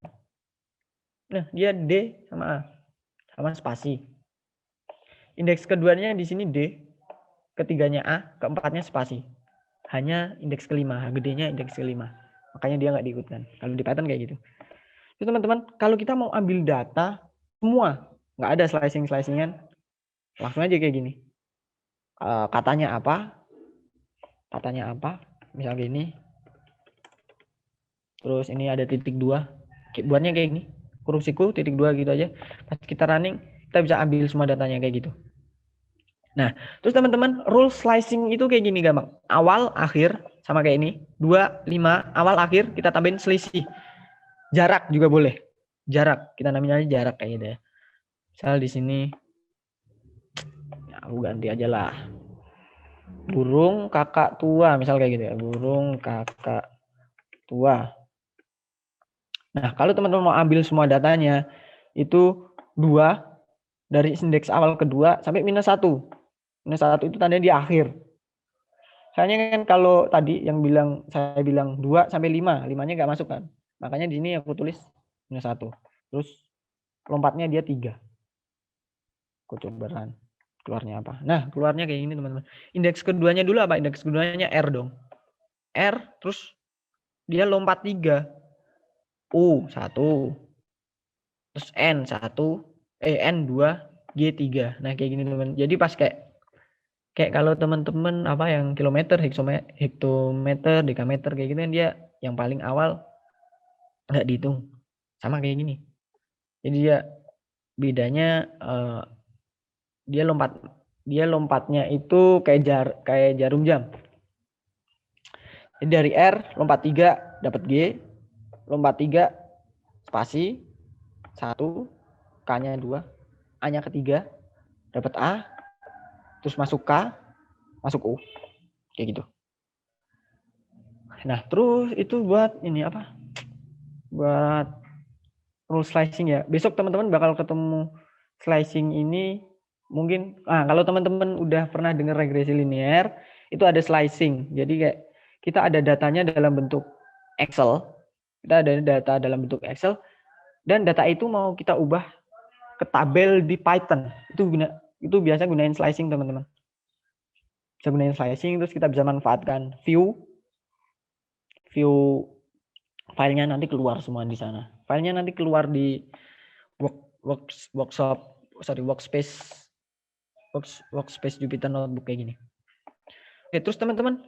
Nah, dia D sama A. Sama spasi. Indeks keduanya di sini D. Ketiganya A. Keempatnya spasi. Hanya indeks kelima. Gedenya indeks kelima. Makanya dia nggak diikutkan. Kalau di Python kayak gitu. Jadi teman-teman, kalau kita mau ambil data semua, nggak ada slicing-slicingan, langsung aja kayak gini. Katanya apa? Misal gini. Terus ini ada titik 2. Buatnya kayak gini. Huruf siku titik 2 gitu aja. Pas kita running, kita bisa ambil semua datanya kayak gitu. Nah, terus teman-teman, rule slicing itu kayak gini gampang. Awal, akhir, sama kayak ini. 2, 5, awal, akhir, kita tambahin selisih. Jarak juga boleh. Jarak, kita namanya jarak kayak gitu ya. Misal di sini, aku ganti aja lah. Burung kakak tua, misal kayak gitu ya. Burung kakak tua. Nah, kalau teman-teman mau ambil semua datanya, itu 2 dari indeks awal kedua sampai -1. -1 itu tandanya di akhir. Soalnya kan kalau tadi yang saya bilang 2 sampai 5, 5-nya nggak masuk kan. Makanya di sini aku tulis -1. Terus lompatnya dia 3. Aku coba run. Keluarnya apa? Nah, keluarnya kayak gini teman-teman. Indeks keduanya dulu apa? Indeks keduanya R dong. R, terus dia lompat 3. U 1. Terus N 1. N 2. G 3. Nah, kayak gini teman-teman. Jadi pas kayak kalau teman-teman apa yang kilometer, hektometer, dekameter kayak gitu kan dia yang paling awal nggak dihitung. Sama kayak gini. Jadi dia bedanya dia lompatnya itu kayak jarum jam. Jadi dari R lompat 3 dapat G, lompat 3 spasi 1, K-nya 2, A-nya ketiga dapat A, terus masuk K, masuk U. Kayak gitu. Nah, terus itu buat ini apa? Buat rule slicing ya. Besok teman-teman bakal ketemu slicing ini mungkin kalau teman-teman udah pernah dengar regresi linear, itu ada slicing. Jadi kayak kita ada datanya dalam bentuk Excel. Kita ada data dalam bentuk Excel dan data itu mau kita ubah ke tabel di Python. Itu biasa gunain slicing, teman-teman. Bisa gunain slicing terus kita bisa manfaatkan view view filenya nanti keluar semua di sana. Filenya nanti keluar di workspace Jupyter Notebook kayak gini. Oke, terus teman-teman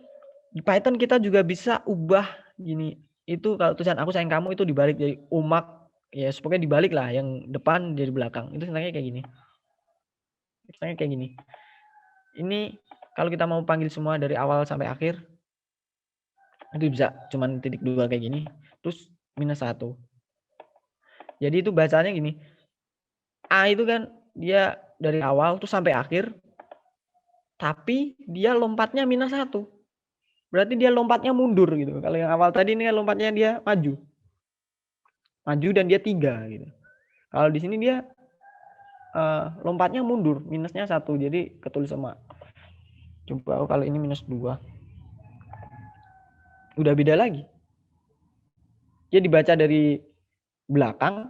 di Python kita juga bisa ubah gini. Itu kalau tulisan aku sayang kamu itu dibalik jadi umak, ya pokoknya dibalik lah, yang depan jadi belakang. Itu sebenarnya kayak gini. Sebenarnya kayak gini. Ini kalau kita mau panggil semua dari awal sampai akhir, itu bisa cuman titik dua kayak gini, terus -1. Jadi itu bacanya gini. A itu kan dia dari awal tuh sampai akhir, tapi dia lompatnya -1. Berarti dia lompatnya mundur gitu. Kalau yang awal tadi ini kan lompatnya dia maju. Maju dan dia 3 gitu. Kalau di sini dia lompatnya mundur, minusnya 1. Jadi ketulis sama. Coba kalau ini -2. Udah beda lagi. Dia dibaca dari belakang,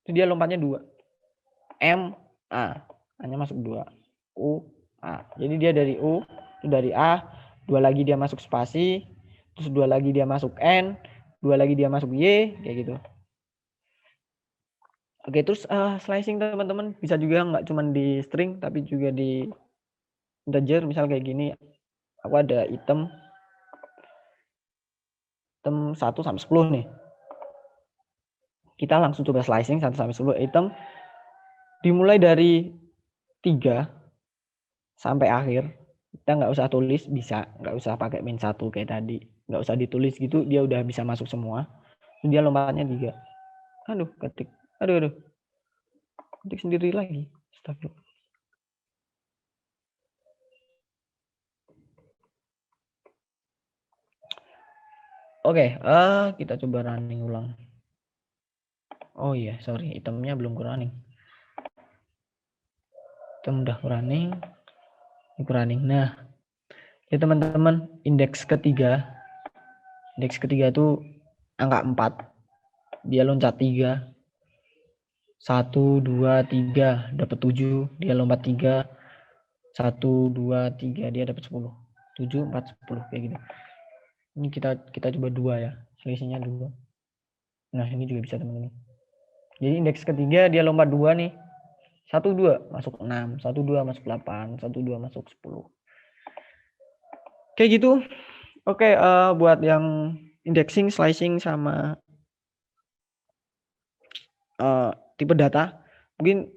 itu dia lompatnya 2. M, A. A-nya masuk 2. U, A. Jadi dia dari U, itu dari A, 2 lagi dia masuk spasi, terus 2 lagi dia masuk N, 2 lagi dia masuk Y, kayak gitu. Oke, terus slicing teman-teman bisa juga nggak cuma di string, tapi juga di integer. Misal kayak gini, aku ada item 1 sampai 10 nih. Kita langsung coba slicing 1 sampai 10 item. Dimulai dari 3 sampai akhir. Kita nggak usah tulis, bisa. Nggak usah pakai -1 kayak tadi. Nggak usah ditulis gitu, dia udah bisa masuk semua. Dia lompatnya 3. Aduh, ketik. Aduh. Ketik sendiri lagi. Astagfirullah. Oke, kita coba running ulang. Oh iya, sorry, itemnya belum running. Item udah running. Nah, ya teman-teman, indeks ketiga itu angka 4. Dia loncat 3. 1, 2, 3 dapat 7, dia lompat 3. 1, 2, 3 dia dapat 10. 7, 4, 10 kayak gitu. Ini kita coba 2 ya. Selisihnya 2. Nah, ini juga bisa teman-teman. Jadi indeks ketiga dia lompat 2 nih. 1, 2 masuk 6, 1, 2 masuk 8, 1, 2 masuk 10. Kayak gitu. Oke, buat yang indexing, slicing sama tipe data, mungkin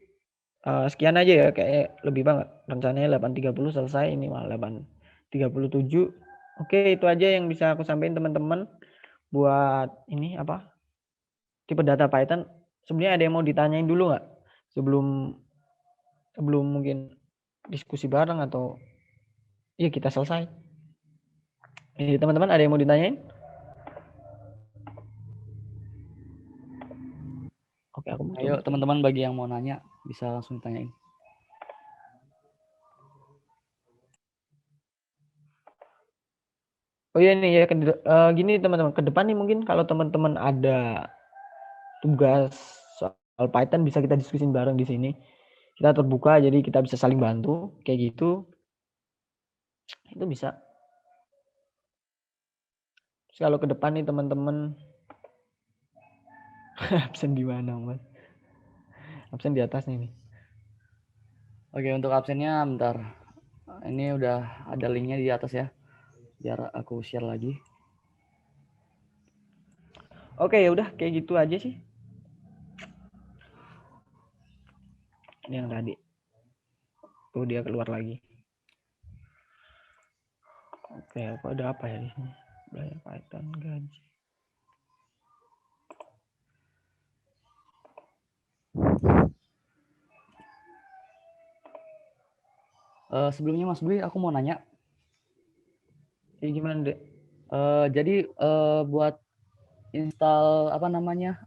sekian aja ya, kayak lebih banget. Rencananya 8.30 selesai, ini malah 8.37. Oke, itu aja yang bisa aku sampaikan teman-teman buat ini apa? Tipe data Python. Sebenarnya ada yang mau ditanyain dulu nggak? Sebelum mungkin diskusi bareng atau ya kita selesai. Jadi teman-teman ada yang mau ditanyain? Oke, aku mau Ayo teman-teman bagi yang mau nanya bisa langsung ditanyain. Oh iya nih ya, gini teman-teman, ke depan nih mungkin kalau teman-teman ada tugas soal Python bisa kita diskusin bareng di sini. Kita terbuka, jadi kita bisa saling bantu kayak gitu. Itu bisa. Terus kalau ke depan nih teman-teman absen di mana, Mas? Absen di atas nih. Oke, untuk absennya bentar. Ini udah ada linknya di atas ya. Biar aku share lagi. Oke, ya udah kayak gitu aja sih. Ini yang tadi. Tuh dia keluar lagi. Oke, aku ada apa ya di sini? Belajar Python gaji. Sebelumnya Mas Dwi, aku mau nanya. Jadi gimana, Dek? Jadi buat install apa namanya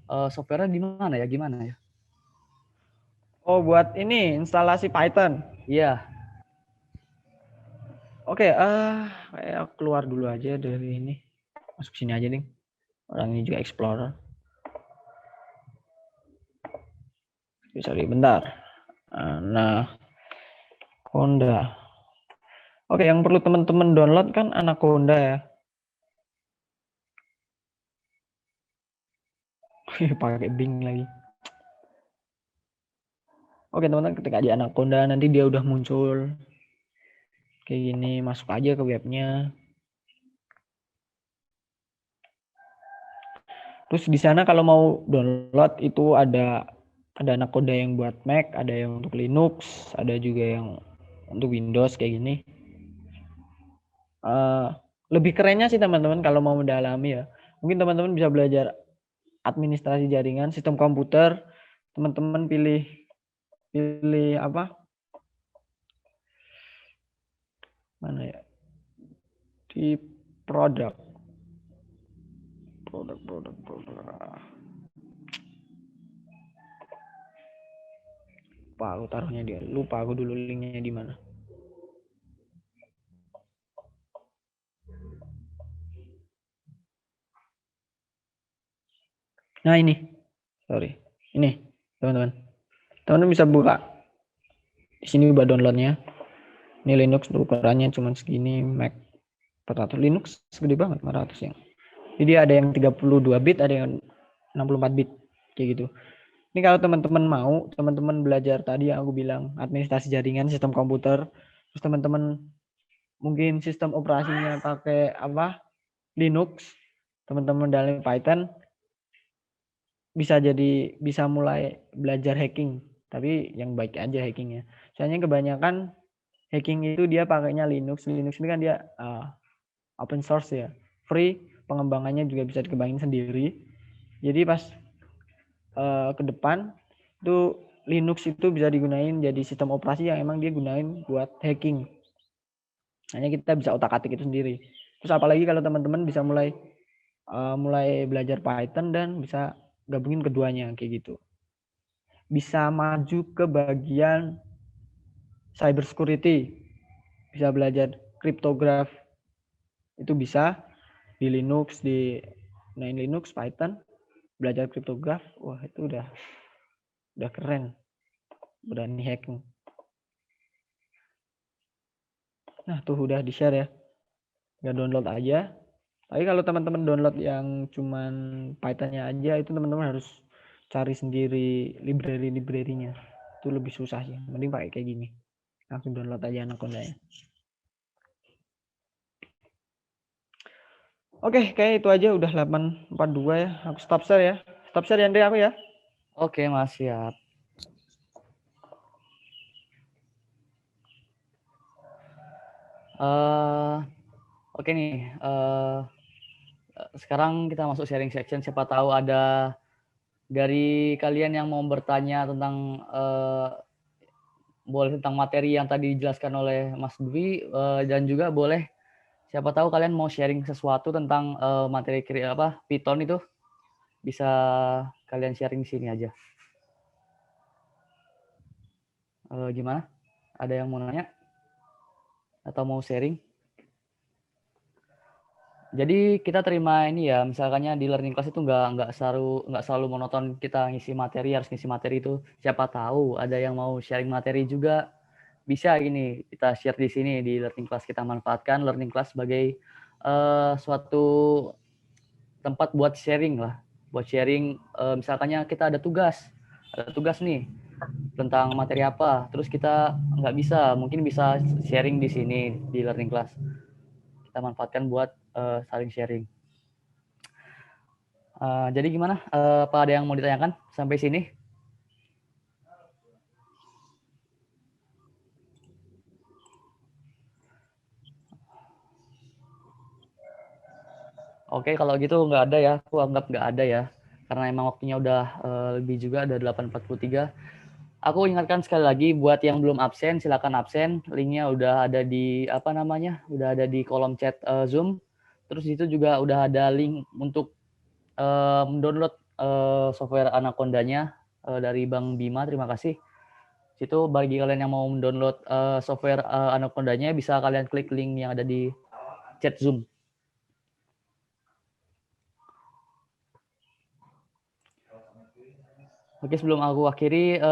software-nya di mana ya? Gimana ya? Oh, buat ini instalasi Python. Iya. Oke, kayak keluar dulu aja dari ini. Masuk sini aja, Ding. Orang ini juga Explorer. Sorry, bentar. Nah, Honda. Oke, yang perlu teman-teman download kan Anaconda ya. Pakai Bing lagi. Oke teman-teman, ketika di Anaconda nanti dia udah muncul kayak gini, masuk aja ke webnya. Terus di sana kalau mau download itu ada Anaconda yang buat Mac, ada yang untuk Linux, ada juga yang untuk Windows kayak gini. Lebih kerennya sih teman-teman kalau mau mendalami ya, mungkin teman-teman bisa belajar administrasi jaringan, sistem komputer. Teman-teman pilih apa? Mana ya? Di produk. Lupa aku taruhnya dia. Lupa aku dulu linknya di mana. Nah ini, sorry, ini teman-teman. Teman-teman bisa buka di sini buat downloadnya. Ini Linux ukurannya cuma segini, Mac 400, Linux segede banget 400 yang. Jadi ada yang 32 bit, ada yang 64 bit kayak gitu. Ini kalau teman-teman mau, teman-teman belajar tadi yang aku bilang administrasi jaringan, sistem komputer, terus teman-teman mungkin sistem operasinya pakai apa? Linux, teman-teman dalam Python, bisa mulai belajar hacking, tapi yang baik aja hackingnya. Soalnya kebanyakan hacking itu dia pakainya Linux. Linux ini kan dia open source ya, free, pengembangannya juga bisa dikembangin sendiri. Jadi pas ke depan itu Linux itu bisa digunain jadi sistem operasi yang emang dia gunain buat hacking. Hanya kita bisa otak-atik itu sendiri. Terus apalagi kalau teman-teman bisa mulai belajar Python dan bisa gabungin keduanya kayak gitu. Bisa maju ke bagian cyber security, bisa belajar cryptograph, itu bisa di Linux, di Linux, Python, belajar cryptograph. Wah itu udah keren, berani hacking. Nah tuh udah di share ya, nggak download aja. Tapi kalau teman-teman download yang cuman Pythonnya aja, itu teman-teman harus cari sendiri library-nya. Itu lebih susah sih, mending pakai kayak gini, langsung download aja Anaconda-nya. Oke, kayak itu aja udah 8:42 ya. Aku stop share ya. Stop share ya Andre aku ya. Oke Mas, siap. Oke nih, sekarang kita masuk sharing section. Siapa tahu ada dari kalian yang mau bertanya tentang boleh tentang materi yang tadi dijelaskan oleh Mas Dwi, dan juga boleh siapa tahu kalian mau sharing sesuatu tentang materi Python itu, bisa kalian sharing di sini aja. Gimana? Ada yang mau nanya atau mau sharing? Jadi kita terima ini ya, misalkannya di learning class itu nggak selalu monoton kita ngisi materi, harus ngisi materi itu. Siapa tahu ada yang mau sharing materi juga, bisa ini kita share di sini di learning class. Kita manfaatkan learning class sebagai suatu tempat buat sharing lah, buat sharing. Misalkannya kita ada tugas nih tentang materi apa, terus kita nggak bisa, mungkin bisa sharing di sini di learning class. Kita manfaatkan buat saling sharing. Jadi gimana? Apa ada yang mau ditanyakan sampai sini? Oke, kalau gitu nggak ada ya. Aku anggap nggak ada ya. Karena emang waktunya udah lebih juga, ada 8:43. Aku ingatkan sekali lagi buat yang belum absen, silakan absen. Linknya udah ada di udah ada di kolom chat Zoom. Terus itu juga udah ada link untuk mendownload software Anaconda-nya dari Bang Bima. Terima kasih. Situ bagi kalian yang mau mendownload software Anaconda-nya, bisa kalian klik link yang ada di chat Zoom. Oke, sebelum aku akhiri,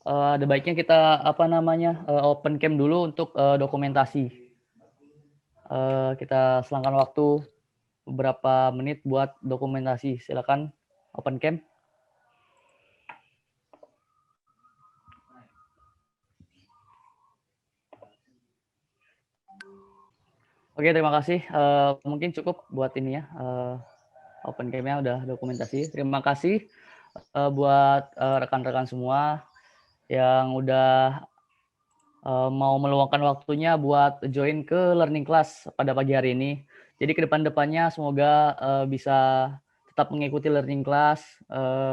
ada baiknya kita open cam dulu untuk dokumentasi. Kita selangkan waktu beberapa menit buat dokumentasi. Silakan open cam. Oke, terima kasih. Mungkin cukup buat ini ya. Open cam-nya udah dokumentasi. Terima kasih buat rekan-rekan semua yang udah mau meluangkan waktunya buat join ke learning class pada pagi hari ini. Jadi ke depan-depannya semoga bisa tetap mengikuti learning class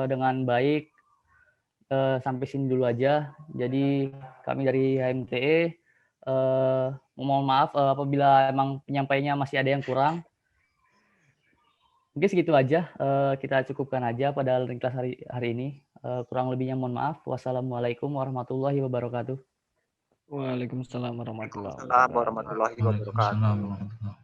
dengan baik. Sampai sini dulu aja. Jadi kami dari HMTE mohon maaf apabila emang penyampaiannya masih ada yang kurang. Mungkin segitu aja. Kita cukupkan aja pada learning class hari ini. Kurang lebihnya mohon maaf. Wassalamualaikum warahmatullahi wabarakatuh. Waalaikumsalam warahmatullahi Waalaikumsalam warahmatullahi wabarakatuh.